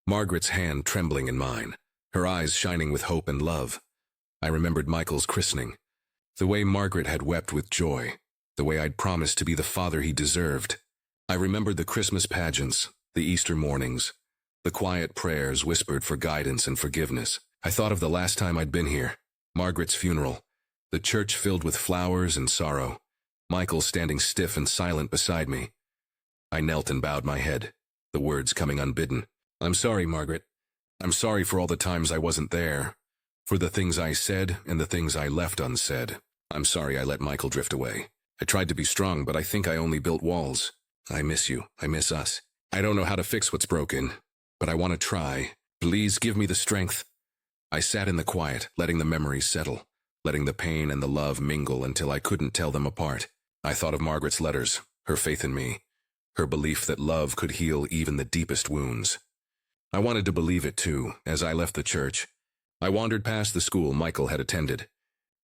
Margaret's hand trembling in mine, her eyes shining with hope and love. I remembered Michael's christening, the way Margaret had wept with joy, the way I'd promised to be the father he deserved. I remembered the Christmas pageants, the Easter mornings, the quiet prayers whispered for guidance and forgiveness. I thought of the last time I'd been here, Margaret's funeral, the church filled with flowers and sorrow, Michael standing stiff and silent beside me. I knelt and bowed my head, the words coming unbidden. "I'm sorry, Margaret. I'm sorry for all the times I wasn't there, for the things I said and the things I left unsaid. I'm sorry I let Michael drift away. I tried to be strong, but I think I only built walls. I miss you. I miss us. I don't know how to fix what's broken, but I want to try. Please give me the strength." I sat in the quiet, letting the memories settle, letting the pain and the love mingle until I couldn't tell them apart. I thought of Margaret's letters, her faith in me, her belief that love could heal even the deepest wounds. I wanted to believe it too, as I left the church. I wandered past the school Michael had attended,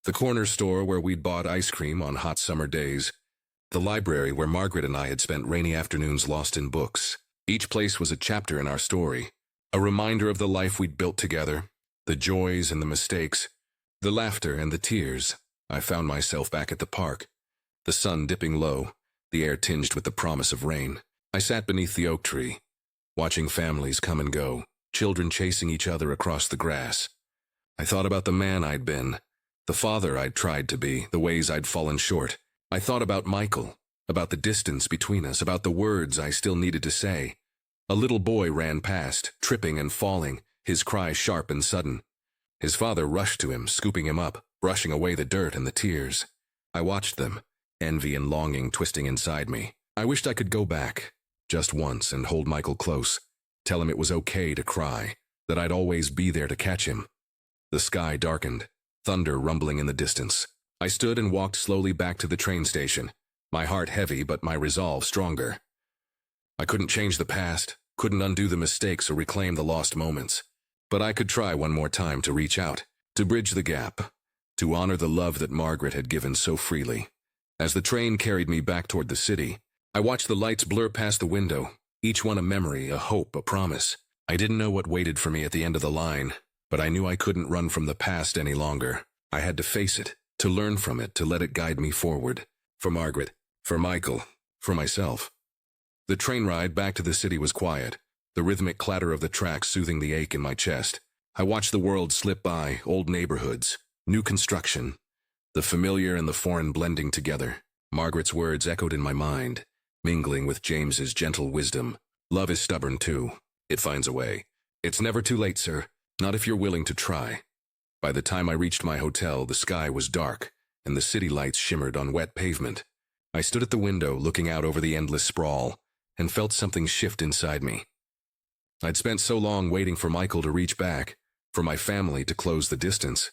the corner store where we'd bought ice cream on hot summer days, the library where Margaret and I had spent rainy afternoons lost in books. Each place was a chapter in our story, a reminder of the life we'd built together, the joys and the mistakes, the laughter and the tears. I found myself back at the park, the sun dipping low, the air tinged with the promise of rain. I sat beneath the oak tree, watching families come and go, children chasing each other across the grass. I thought about the man I'd been, the father I'd tried to be, the ways I'd fallen short. I thought about Michael, about the distance between us, about the words I still needed to say. A little boy ran past, tripping and falling, his cry sharp and sudden. His father rushed to him, scooping him up, brushing away the dirt and the tears. I watched them, envy and longing twisting inside me. I wished I could go back, just once, and hold Michael close, tell him it was okay to cry, that I'd always be there to catch him. The sky darkened, thunder rumbling in the distance. I stood and walked slowly back to the train station, my heart heavy but my resolve stronger. I couldn't change the past, couldn't undo the mistakes or reclaim the lost moments, but I could try one more time to reach out, to bridge the gap, to honor the love that Margaret had given so freely. As the train carried me back toward the city, I watched the lights blur past the window, each one a memory, a hope, a promise. I didn't know what waited for me at the end of the line, but I knew I couldn't run from the past any longer. I had to face it, to learn from it, to let it guide me forward. For Margaret, for Michael, for myself. The train ride back to the city was quiet, the rhythmic clatter of the tracks soothing the ache in my chest. I watched the world slip by, old neighborhoods, new construction, the familiar and the foreign blending together. Margaret's words echoed in my mind, mingling with James's gentle wisdom. Love is stubborn too. It finds a way. It's never too late, sir. Not if you're willing to try. By the time I reached my hotel, the sky was dark, and the city lights shimmered on wet pavement. I stood at the window, looking out over the endless sprawl, and felt something shift inside me. I'd spent so long waiting for Michael to reach back, for my family to close the distance,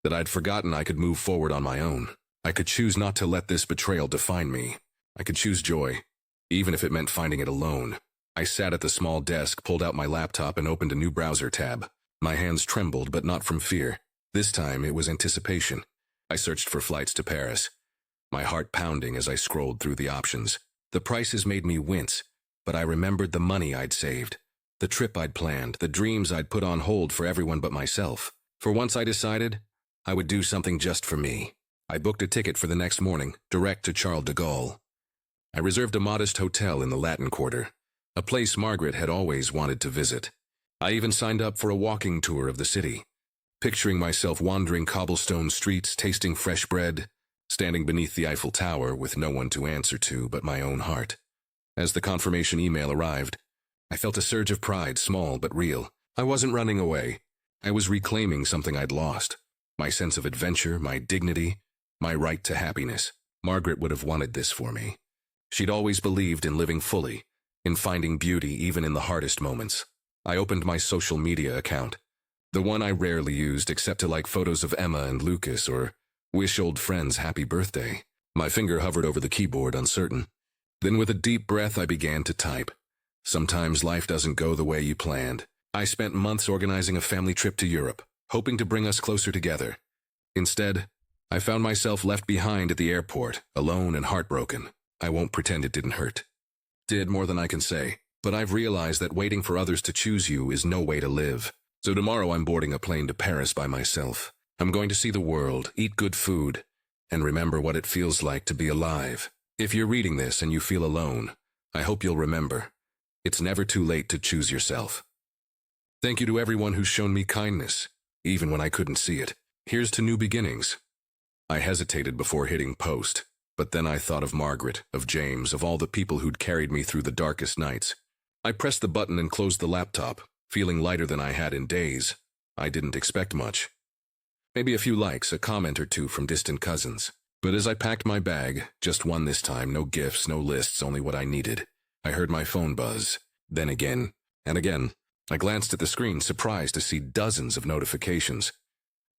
that I'd forgotten I could move forward on my own. I could choose not to let this betrayal define me. I could choose joy, even if it meant finding it alone. I sat at the small desk, pulled out my laptop, and opened a new browser tab. My hands trembled, but not from fear. This time it was anticipation. I searched for flights to Paris, my heart pounding as I scrolled through the options. The prices made me wince, but I remembered the money I'd saved, the trip I'd planned, the dreams I'd put on hold for everyone but myself. For once I decided, I would do something just for me. I booked a ticket for the next morning, direct to Charles de Gaulle. I reserved a modest hotel in the Latin Quarter, a place Margaret had always wanted to visit. I even signed up for a walking tour of the city, picturing myself wandering cobblestone streets, tasting fresh bread, standing beneath the Eiffel Tower with no one to answer to but my own heart. As the confirmation email arrived, I felt a surge of pride, small but real. I wasn't running away. I was reclaiming something I'd lost. My sense of adventure, my dignity, my right to happiness. Margaret would have wanted this for me. She'd always believed in living fully, in finding beauty even in the hardest moments. I opened my social media account, the one I rarely used except to like photos of Emma and Lucas or wish old friends happy birthday. My finger hovered over the keyboard, uncertain. Then with a deep breath I began to type. Sometimes life doesn't go the way you planned. I spent months organizing a family trip to Europe, hoping to bring us closer together. Instead, I found myself left behind at the airport, alone and heartbroken. I won't pretend it didn't hurt. Did more than I can say, but I've realized that waiting for others to choose you is no way to live. So tomorrow I'm boarding a plane to Paris by myself. I'm going to see the world, eat good food, and remember what it feels like to be alive. If you're reading this and you feel alone, I hope you'll remember, it's never too late to choose yourself. Thank you to everyone who's shown me kindness, even when I couldn't see it. Here's to new beginnings. I hesitated before hitting post, but then I thought of Margaret, of James, of all the people who'd carried me through the darkest nights. I pressed the button and closed the laptop, feeling lighter than I had in days. I didn't expect much. Maybe a few likes, a comment or two from distant cousins. But as I packed my bag, just one this time, no gifts, no lists, only what I needed, I heard my phone buzz. Then again, and again. I glanced at the screen, surprised to see dozens of notifications.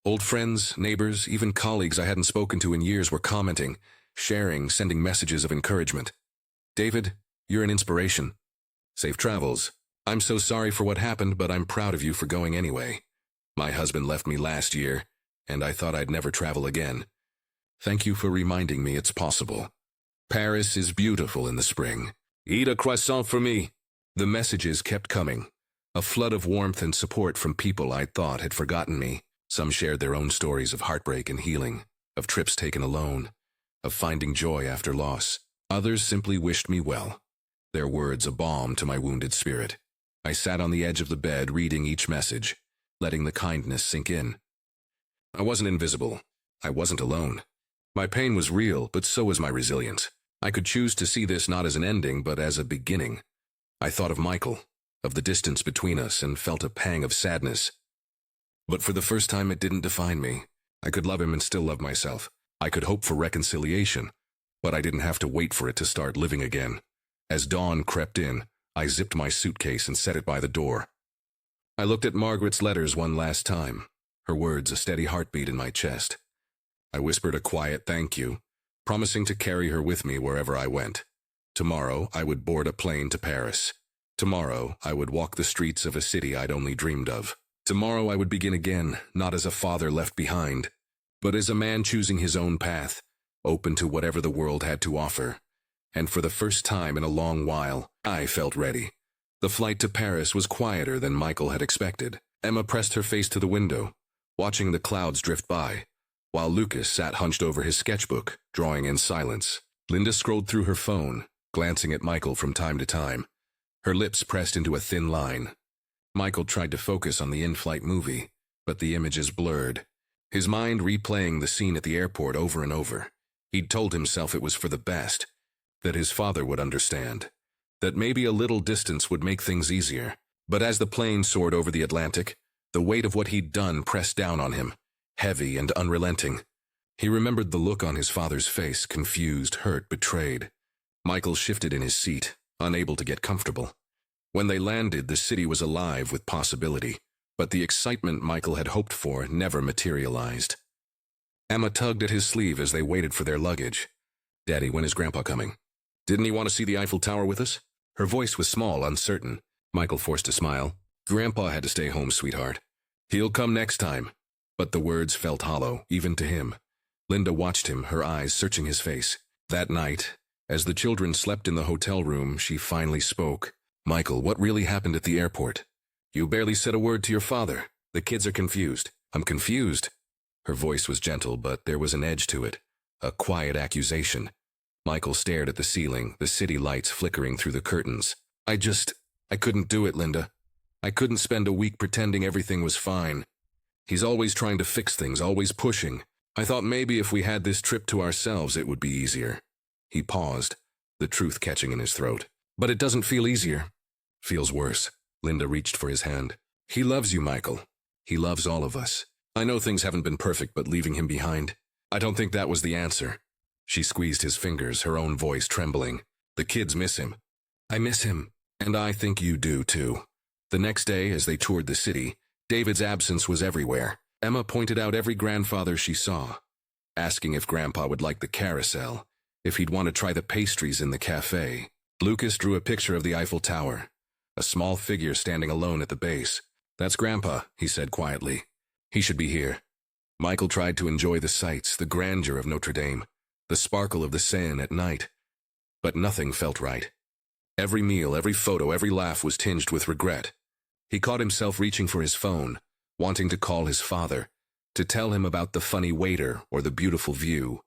Old friends, neighbors, even colleagues I hadn't spoken to in years were commenting, sharing, sending messages of encouragement. David, you're an inspiration. Safe travels. I'm so sorry for what happened, but I'm proud of you for going anyway. My husband left me last year, and I thought I'd never travel again. Thank you for reminding me it's possible. Paris is beautiful in the spring. Eat a croissant for me. The messages kept coming. A flood of warmth and support from people I thought had forgotten me. Some shared their own stories of heartbreak and healing, of trips taken alone, of finding joy after loss. Others simply wished me well, their words a balm to my wounded spirit. I sat on the edge of the bed reading each message, letting the kindness sink in. I wasn't invisible. I wasn't alone. My pain was real, but so was my resilience. I could choose to see this not as an ending, but as a beginning. I thought of Michael, of the distance between us, and felt a pang of sadness. But for the first time, it didn't define me. I could love him and still love myself. I could hope for reconciliation, but I didn't have to wait for it to start living again. As dawn crept in, I zipped my suitcase and set it by the door. I looked at Margaret's letters one last time, her words a steady heartbeat in my chest. I whispered a quiet thank you, promising to carry her with me wherever I went. Tomorrow, I would board a plane to Paris. Tomorrow, I would walk the streets of a city I'd only dreamed of. Tomorrow, I would begin again, not as a father left behind, but as a man choosing his own path, open to whatever the world had to offer. And for the first time in a long while, I felt ready. The flight to Paris was quieter than Michael had expected. Emma pressed her face to the window, watching the clouds drift by, while Lucas sat hunched over his sketchbook, drawing in silence. Linda scrolled through her phone, glancing at Michael from time to time, her lips pressed into a thin line. Michael tried to focus on the in-flight movie, but the images blurred, his mind replaying the scene at the airport over and over. He'd told himself it was for the best, that his father would understand, that maybe a little distance would make things easier. But as the plane soared over the Atlantic, the weight of what he'd done pressed down on him, heavy and unrelenting. He remembered the look on his father's face, confused, hurt, betrayed. Michael shifted in his seat, unable to get comfortable. When they landed, the city was alive with possibility, but the excitement Michael had hoped for never materialized. Emma tugged at his sleeve as they waited for their luggage. "Daddy, when is Grandpa coming? Didn't he want to see the Eiffel Tower with us?" Her voice was small, uncertain. Michael forced a smile. "Grandpa had to stay home, sweetheart. He'll come next time." But the words felt hollow, even to him. Linda watched him, her eyes searching his face. That night, as the children slept in the hotel room, she finally spoke. "Michael, what really happened at the airport? You barely said a word to your father. The kids are confused." "I'm confused." Her voice was gentle, but there was an edge to it, a quiet accusation. Michael stared at the ceiling, the city lights flickering through the curtains. I couldn't do it, Linda. I couldn't spend a week pretending everything was fine. He's always trying to fix things, always pushing. I thought maybe if we had this trip to ourselves, it would be easier." He paused, the truth catching in his throat. "But it doesn't feel easier." "Feels worse." Linda reached for his hand. "He loves you, Michael. He loves all of us. I know things haven't been perfect, but leaving him behind, I don't think that was the answer." She squeezed his fingers, her own voice trembling. "The kids miss him." "I miss him. And I think you do, too." The next day, as they toured the city, David's absence was everywhere. Emma pointed out every grandfather she saw, asking if Grandpa would like the carousel, if he'd want to try the pastries in the cafe. Lucas drew a picture of the Eiffel Tower, a small figure standing alone at the base. "That's Grandpa," he said quietly. "He should be here." Michael tried to enjoy the sights, the grandeur of Notre Dame, the sparkle of the Seine at night, but nothing felt right. Every meal, every photo, every laugh was tinged with regret. He caught himself reaching for his phone, wanting to call his father, to tell him about the funny waiter or the beautiful view.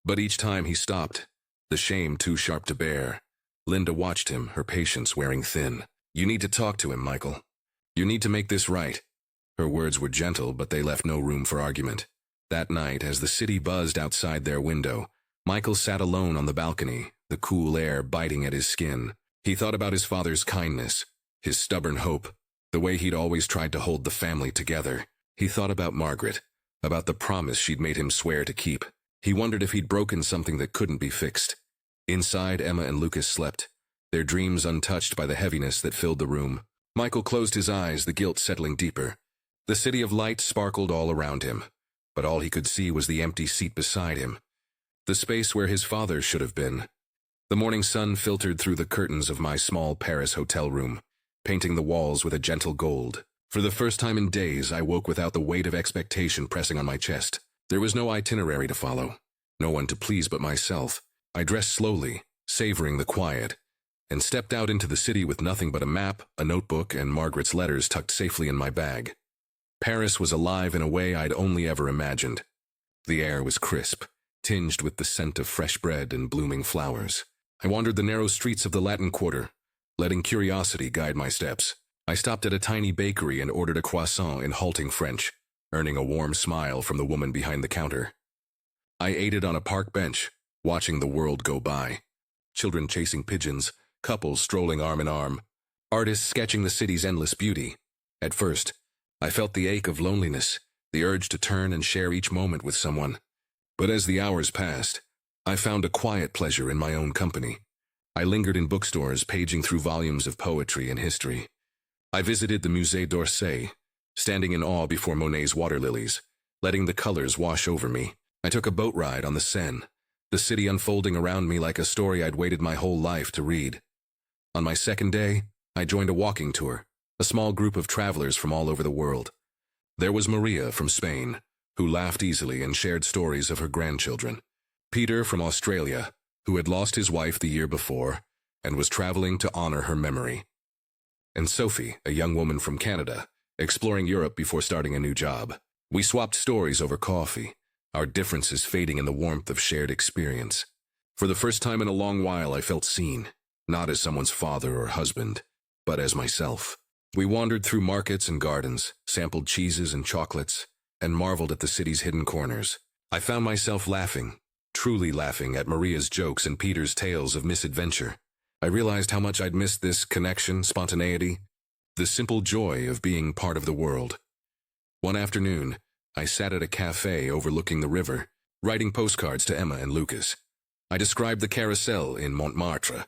But each time he stopped, the shame too sharp to bear. Linda watched him, her patience wearing thin. "You need to talk to him, Michael. You need to make this right." Her words were gentle, but they left no room for argument. That night, as the city buzzed outside their window, Michael sat alone on the balcony, the cool air biting at his skin. He thought about his father's kindness, his stubborn hope, the way he'd always tried to hold the family together. He thought about Margaret, about the promise she'd made him swear to keep. He wondered if he'd broken something that couldn't be fixed. Inside, Emma and Lucas slept, their dreams untouched by the heaviness that filled the room. Michael closed his eyes, the guilt settling deeper. The city of light sparkled all around him, but all he could see was the empty seat beside him, the space where his father should have been. The morning sun filtered through the curtains of my small Paris hotel room, painting the walls with a gentle gold. For the first time in days, I woke without the weight of expectation pressing on my chest. There was no itinerary to follow, no one to please but myself. I dressed slowly, savoring the quiet, and stepped out into the city with nothing but a map, a notebook, and Margaret's letters tucked safely in my bag. Paris was alive in a way I'd only ever imagined. The air was crisp, tinged with the scent of fresh bread and blooming flowers. I wandered the narrow streets of the Latin Quarter, letting curiosity guide my steps. I stopped at a tiny bakery and ordered a croissant in halting French, earning a warm smile from the woman behind the counter. I ate it on a park bench, watching the world go by. Children chasing pigeons, couples strolling arm in arm, artists sketching the city's endless beauty. At first, I felt the ache of loneliness, the urge to turn and share each moment with someone. But as the hours passed, I found a quiet pleasure in my own company. I lingered in bookstores, paging through volumes of poetry and history. I visited the Musée d'Orsay, standing in awe before Monet's water lilies, letting the colors wash over me. I took a boat ride on the Seine, the city unfolding around me like a story I'd waited my whole life to read. On my second day, I joined a walking tour, a small group of travelers from all over the world. There was Maria from Spain, who laughed easily and shared stories of her grandchildren. Peter from Australia, who had lost his wife the year before and was traveling to honor her memory. And Sophie, a young woman from Canada, exploring Europe before starting a new job. We swapped stories over coffee, our differences fading in the warmth of shared experience. For the first time in a long while, I felt seen, not as someone's father or husband, but as myself. We wandered through markets and gardens, sampled cheeses and chocolates, and marveled at the city's hidden corners. I found myself laughing, truly laughing at Maria's jokes and Peter's tales of misadventure. I realized how much I'd missed this connection, spontaneity, the simple joy of being part of the world. One afternoon, I sat at a cafe overlooking the river, writing postcards to Emma and Lucas. I described the carousel in Montmartre,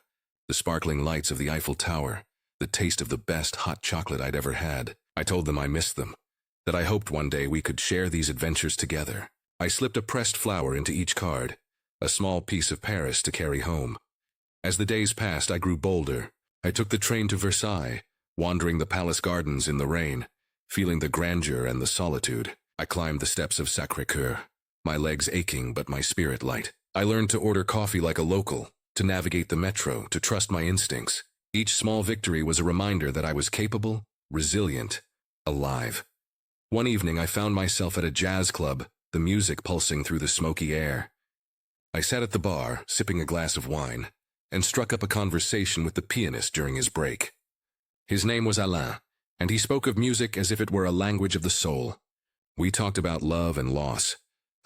the sparkling lights of the Eiffel Tower, the taste of the best hot chocolate I'd ever had. I told them I missed them, that I hoped one day we could share these adventures together. I slipped a pressed flower into each card, a small piece of Paris to carry home. As the days passed, I grew bolder. I took the train to Versailles, wandering the palace gardens in the rain, feeling the grandeur and the solitude. I climbed the steps of Sacré-Cœur, my legs aching but my spirit light. I learned to order coffee like a local, to navigate the metro, to trust my instincts. Each small victory was a reminder that I was capable, resilient, alive. One evening, I found myself at a jazz club, the music pulsing through the smoky air. I sat at the bar, sipping a glass of wine, and struck up a conversation with the pianist during his break. His name was Alain, and he spoke of music as if it were a language of the soul. We talked about love and loss,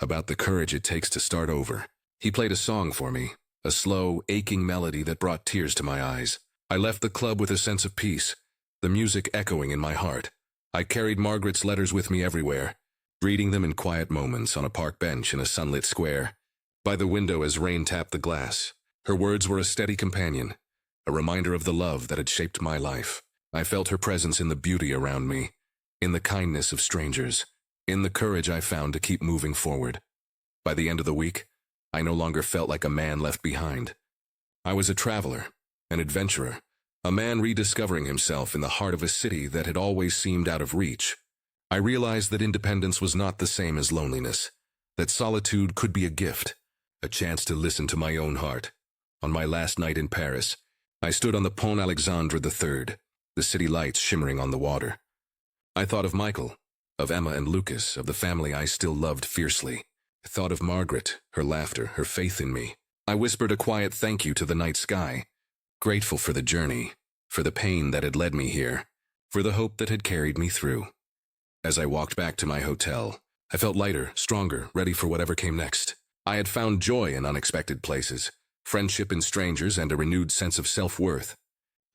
about the courage it takes to start over. He played a song for me, a slow, aching melody that brought tears to my eyes. I left the club with a sense of peace, the music echoing in my heart. I carried Margaret's letters with me everywhere, reading them in quiet moments on a park bench in a sunlit square, by the window as rain tapped the glass. Her words were a steady companion, a reminder of the love that had shaped my life. I felt her presence in the beauty around me, in the kindness of strangers, in the courage I found to keep moving forward. By the end of the week, I no longer felt like a man left behind. I was a traveler, an adventurer, a man rediscovering himself in the heart of a city that had always seemed out of reach. I realized that independence was not the same as loneliness, that solitude could be a gift, a chance to listen to my own heart. On my last night in Paris, I stood on the Pont Alexandre III, the city lights shimmering on the water. I thought of Michael, of Emma and Lucas, of the family I still loved fiercely. I thought of Margaret, her laughter, her faith in me. I whispered a quiet thank you to the night sky, grateful for the journey, for the pain that had led me here, for the hope that had carried me through. As I walked back to my hotel, I felt lighter, stronger, ready for whatever came next. I had found joy in unexpected places, friendship in strangers, and a renewed sense of self-worth.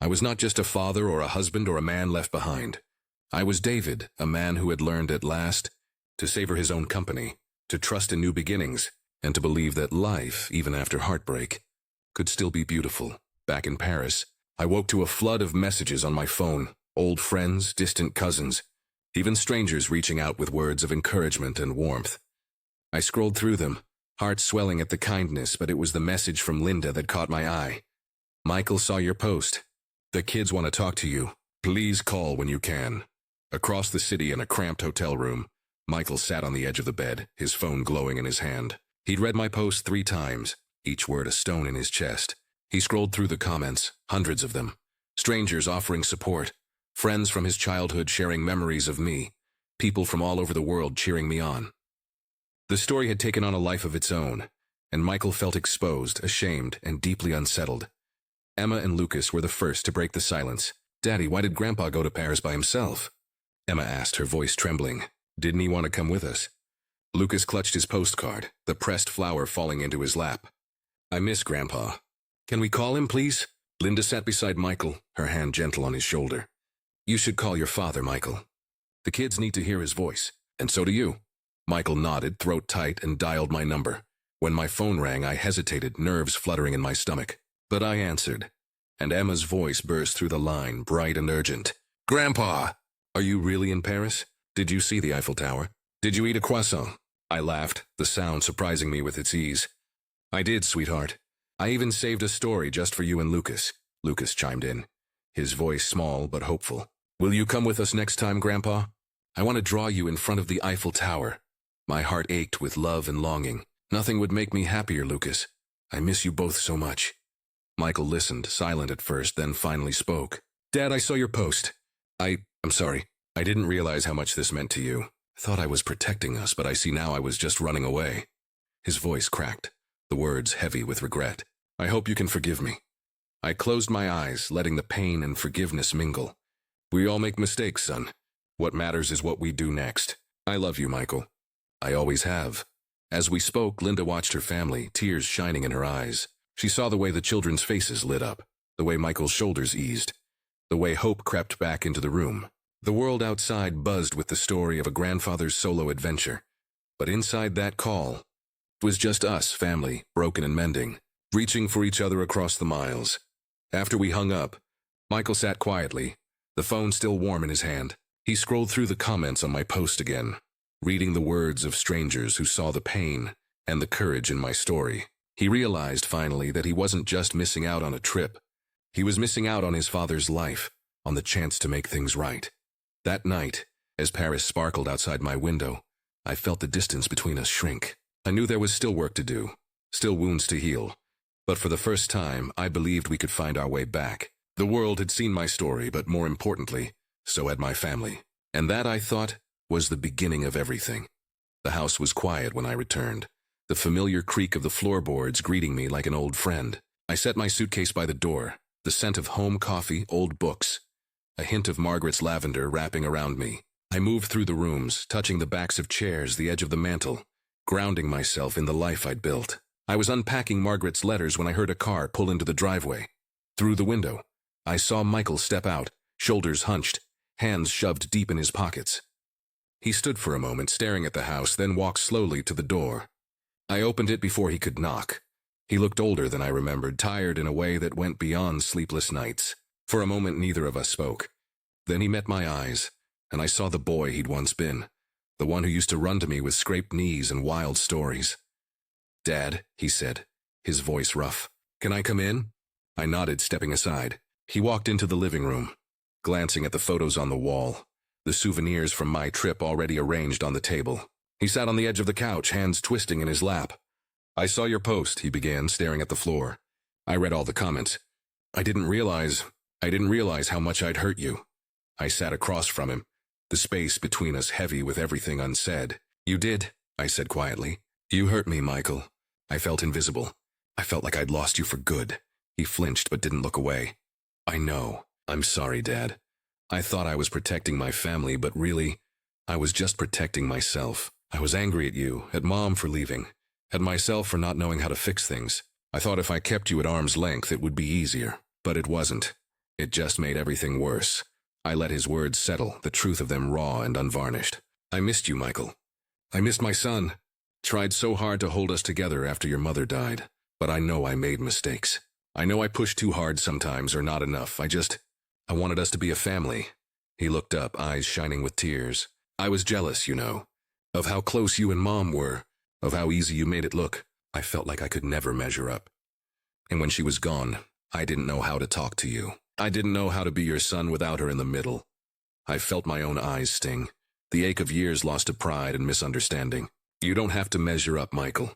I was not just a father or a husband or a man left behind. I was David, a man who had learned at last to savor his own company, to trust in new beginnings, and to believe that life, even after heartbreak, could still be beautiful. Back in Paris, I woke to a flood of messages on my phone, old friends, distant cousins, even strangers reaching out with words of encouragement and warmth. I scrolled through them, heart swelling at the kindness, but it was the message from Linda that caught my eye. Michael saw your post. The kids want to talk to you. Please call when you can. Across the city in a cramped hotel room, Michael sat on the edge of the bed, his phone glowing in his hand. He'd read my post 3 times, each word a stone in his chest. He scrolled through the comments, hundreds of them. Strangers offering support, friends from his childhood sharing memories of me, people from all over the world cheering me on. The story had taken on a life of its own, and Michael felt exposed, ashamed, and deeply unsettled. Emma and Lucas were the first to break the silence. "Daddy, why did Grandpa go to Paris by himself?" Emma asked, her voice trembling. "Didn't he want to come with us?" Lucas clutched his postcard, the pressed flower falling into his lap. "I miss Grandpa. Can we call him, please?" Linda sat beside Michael, her hand gentle on his shoulder. "You should call your father, Michael. The kids need to hear his voice, and so do you." Michael nodded, throat tight, and dialed my number. When my phone rang, I hesitated, nerves fluttering in my stomach. But I answered, and Emma's voice burst through the line, bright and urgent. "Grandpa! Are you really in Paris? Did you see the Eiffel Tower? Did you eat a croissant?" I laughed, the sound surprising me with its ease. "I did, sweetheart. I even saved a story just for you and Lucas." Lucas chimed in, his voice small but hopeful. "Will you come with us next time, Grandpa? I want to draw you in front of the Eiffel Tower." My heart ached with love and longing. "Nothing would make me happier, Lucas. I miss you both so much." Michael listened, silent at first, then finally spoke. "Dad, I saw your post. I'm sorry. I didn't realize how much this meant to you. I thought I was protecting us, but I see now I was just running away." His voice cracked, the words heavy with regret. "I hope you can forgive me." I closed my eyes, letting the pain and forgiveness mingle. "We all make mistakes, son. What matters is what we do next. I love you, Michael. I always have." As we spoke, Linda watched her family, tears shining in her eyes. She saw the way the children's faces lit up, the way Michael's shoulders eased, the way hope crept back into the room. The world outside buzzed with the story of a grandfather's solo adventure. But inside that call, it was just us, family, broken and mending, reaching for each other across the miles. After we hung up, Michael sat quietly, the phone still warm in his hand. He scrolled through the comments on my post again, reading the words of strangers who saw the pain and the courage in my story. He realized finally that he wasn't just missing out on a trip. He was missing out on his father's life, on the chance to make things right. That night, as Paris sparkled outside my window, I felt the distance between us shrink. I knew there was still work to do, still wounds to heal. But for the first time, I believed we could find our way back. The world had seen my story, but more importantly, so had my family. And that, I thought, was the beginning of everything. The house was quiet when I returned, the familiar creak of the floorboards greeting me like an old friend. I set my suitcase by the door, the scent of home coffee, old books, a hint of Margaret's lavender wrapping around me. I moved through the rooms, touching the backs of chairs, the edge of the mantel, grounding myself in the life I'd built. I was unpacking Margaret's letters when I heard a car pull into the driveway. Through the window, I saw Michael step out, shoulders hunched, hands shoved deep in his pockets. He stood for a moment, staring at the house, then walked slowly to the door. I opened it before he could knock. He looked older than I remembered, tired in a way that went beyond sleepless nights. For a moment, neither of us spoke. Then he met my eyes, and I saw the boy he'd once been, the one who used to run to me with scraped knees and wild stories. "Dad," he said, his voice rough. "Can I come in?" I nodded, stepping aside. He walked into the living room, glancing at the photos on the wall. the souvenirs from my trip already arranged on the table. He sat on the edge of the couch, hands twisting in his lap. "I saw your post," he began, staring at the floor. I read all the comments. I didn't realize how much I'd hurt you." I sat across from him, the space between us heavy with everything unsaid. "You did," I said quietly. "You hurt me, Michael." I felt invisible. I felt like I'd lost you for good. He flinched but didn't look away. "I know. I'm sorry, Dad. I thought I was protecting my family, but really, I was just protecting myself. I was angry at you, at Mom for leaving, at myself for not knowing how to fix things. I thought if I kept you at arm's length, it would be easier. But it wasn't. It just made everything worse." I let his words settle, the truth of them raw and unvarnished. "I missed you, Michael. I missed my son. Tried so hard to hold us together after your mother died. But I know I made mistakes. I know I pushed too hard sometimes, or not enough. I wanted us to be a family." He looked up, eyes shining with tears. "I was jealous, you know, of how close you and Mom were, of how easy you made it look. I felt like I could never measure up. And when she was gone, I didn't know how to talk to you. I didn't know how to be your son without her in the middle. I felt my own eyes sting, the ache of years lost to pride and misunderstanding. You don't have to measure up, Michael.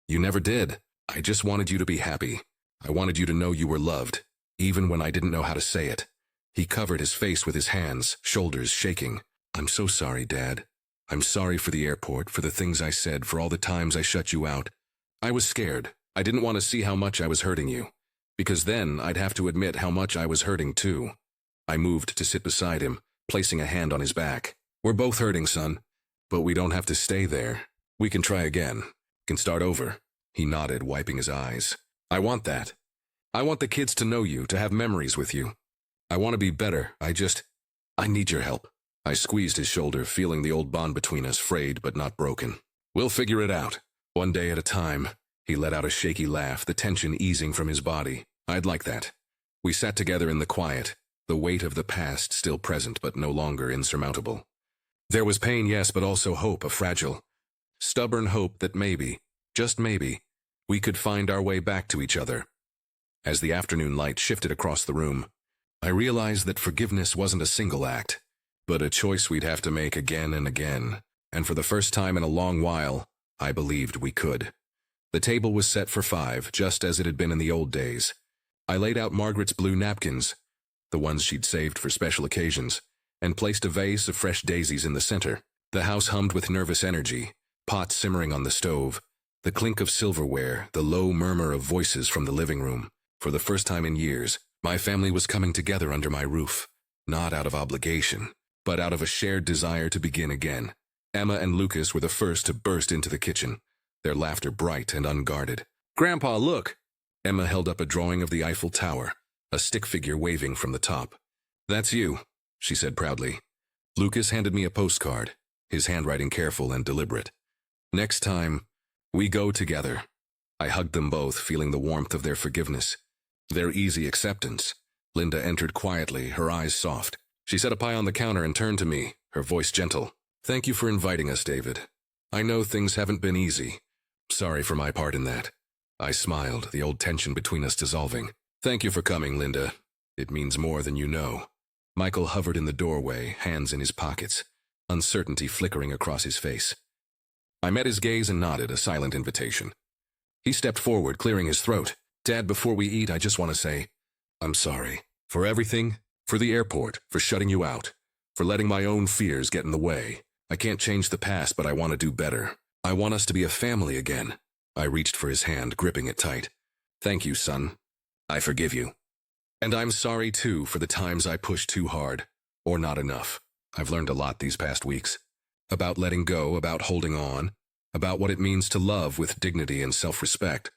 You never did. I just wanted you to be happy. I wanted you to know you were loved, even when I didn't know how to say it." He covered his face with his hands, shoulders shaking. "I'm so sorry, Dad. I'm sorry for the airport, for the things I said, for all the times I shut you out. I was scared. I didn't want to see how much I was hurting you, because then I'd have to admit how much I was hurting too." I moved to sit beside him, placing a hand on his back. "We're both hurting, son, but we don't have to stay there. We can try again. Can start over." He nodded, wiping his eyes. "I want that. I want the kids to know you, to have memories with you. I want to be better. I need your help." I squeezed his shoulder, feeling the old bond between us frayed but not broken. "We'll figure it out. One day at a time." He let out a shaky laugh, the tension easing from his body. "I'd like that." We sat together in the quiet, the weight of the past still present but no longer insurmountable. There was pain, yes, but also hope, a fragile, stubborn hope that maybe, just maybe, we could find our way back to each other. As the afternoon light shifted across the room, I realized that forgiveness wasn't a single act, but a choice we'd have to make again and again. And for the first time in a long while, I believed we could. The table was set for 5, just as it had been in the old days. I laid out Margaret's blue napkins, the ones she'd saved for special occasions, and placed a vase of fresh daisies in the center. The house hummed with nervous energy, pots simmering on the stove, the clink of silverware, the low murmur of voices from the living room. For the first time in years, my family was coming together under my roof, not out of obligation, but out of a shared desire to begin again. Emma and Lucas were the first to burst into the kitchen, their laughter bright and unguarded. "Grandpa, look!" Emma held up a drawing of the Eiffel Tower, a stick figure waving from the top. "That's you," she said proudly. Lucas handed me a postcard, his handwriting careful and deliberate. "Next time, we go together." I hugged them both, feeling the warmth of their forgiveness, their easy acceptance. Linda entered quietly, her eyes soft. She set a pie on the counter and turned to me, her voice gentle. "Thank you for inviting us, David. I know things haven't been easy. Sorry for my part in that." I smiled, the old tension between us dissolving. "Thank you for coming, Linda. It means more than you know." Michael hovered in the doorway, hands in his pockets, uncertainty flickering across his face. I met his gaze and nodded, a silent invitation. He stepped forward, clearing his throat. "Dad, before we eat, I just want to say, I'm sorry. For everything, for the airport, for shutting you out, for letting my own fears get in the way. I can't change the past, but I want to do better. I want us to be a family again." I reached for his hand, gripping it tight. "Thank you, son. I forgive you. And I'm sorry, too, for the times I pushed too hard, or not enough. I've learned a lot these past weeks. About letting go, about holding on, about what it means to love with dignity and self-respect.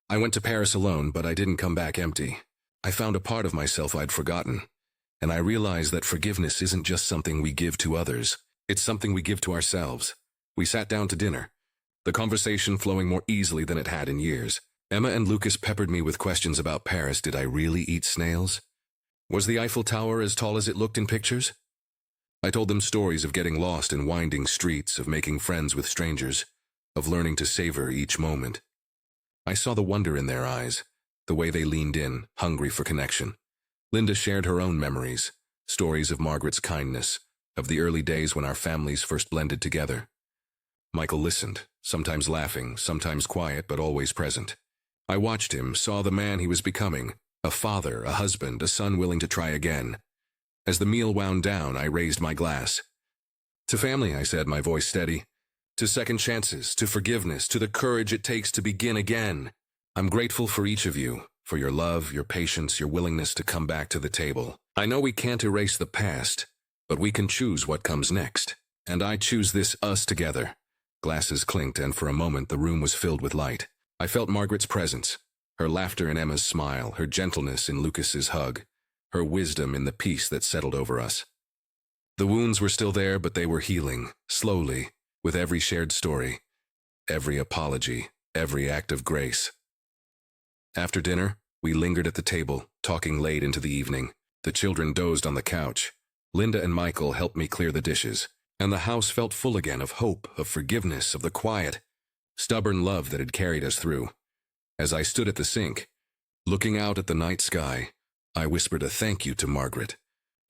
I went to Paris alone, but I didn't come back empty. I found a part of myself I'd forgotten. And I realized that forgiveness isn't just something we give to others. It's something we give to ourselves. We sat down to dinner, the conversation flowing more easily than it had in years. Emma and Lucas peppered me with questions about Paris. Did I really eat snails? Was the Eiffel Tower as tall as it looked in pictures? I told them stories of getting lost in winding streets, of making friends with strangers, of learning to savor each moment. I saw the wonder in their eyes, the way they leaned in, hungry for connection. Linda shared her own memories, stories of Margaret's kindness, of the early days when our families first blended together. Michael listened, sometimes laughing, sometimes quiet, but always present. I watched him, saw the man he was becoming, a father, a husband, a son willing to try again. As the meal wound down, I raised my glass. To family, I said, my voice steady. To second chances, to forgiveness, to the courage it takes to begin again. I'm grateful for each of you, for your love, your patience, your willingness to come back to the table. I know we can't erase the past, but we can choose what comes next. And I choose this us together. Glasses clinked, and for a moment the room was filled with light. I felt Margaret's presence, her laughter in Emma's smile, her gentleness in Lucas's hug, her wisdom in the peace that settled over us. The wounds were still there, but they were healing, slowly, with every shared story, every apology, every act of grace. After dinner, we lingered at the table, talking late into the evening. The children dozed on the couch. Linda and Michael helped me clear the dishes, and the house felt full again of hope, of forgiveness, of the quiet, stubborn love that had carried us through. As I stood at the sink, looking out at the night sky, I whispered a thank you to Margaret,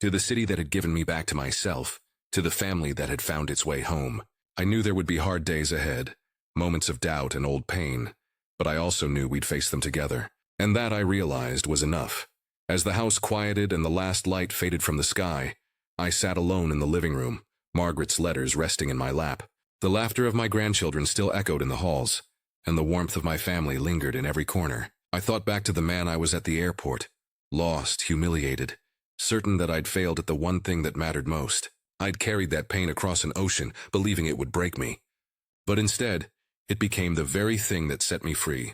to the city that had given me back to myself, to the family that had found its way home. I knew there would be hard days ahead, moments of doubt and old pain, but I also knew we'd face them together, and that, I realized, was enough. As the house quieted and the last light faded from the sky, I sat alone in the living room, Margaret's letters resting in my lap. The laughter of my grandchildren still echoed in the halls, and the warmth of my family lingered in every corner. I thought back to the man I was at the airport, lost, humiliated, certain that I'd failed at the one thing that mattered most. I'd carried that pain across an ocean, believing it would break me. But instead, it became the very thing that set me free.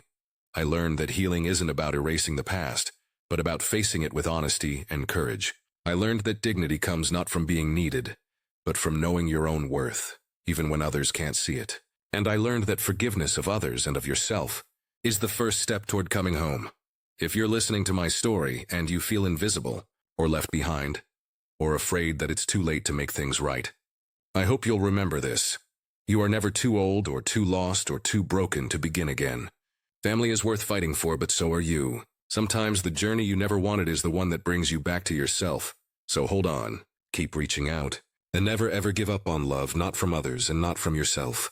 I learned that healing isn't about erasing the past, but about facing it with honesty and courage. I learned that dignity comes not from being needed, but from knowing your own worth, even when others can't see it. And I learned that forgiveness of others and of yourself is the first step toward coming home. If you're listening to my story and you feel invisible, or left behind, or afraid that it's too late to make things right, I hope you'll remember this. You are never too old or too lost or too broken to begin again. Family is worth fighting for, but so are you. Sometimes the journey you never wanted is the one that brings you back to yourself. So hold on, keep reaching out, and never ever give up on love, not from others and not from yourself.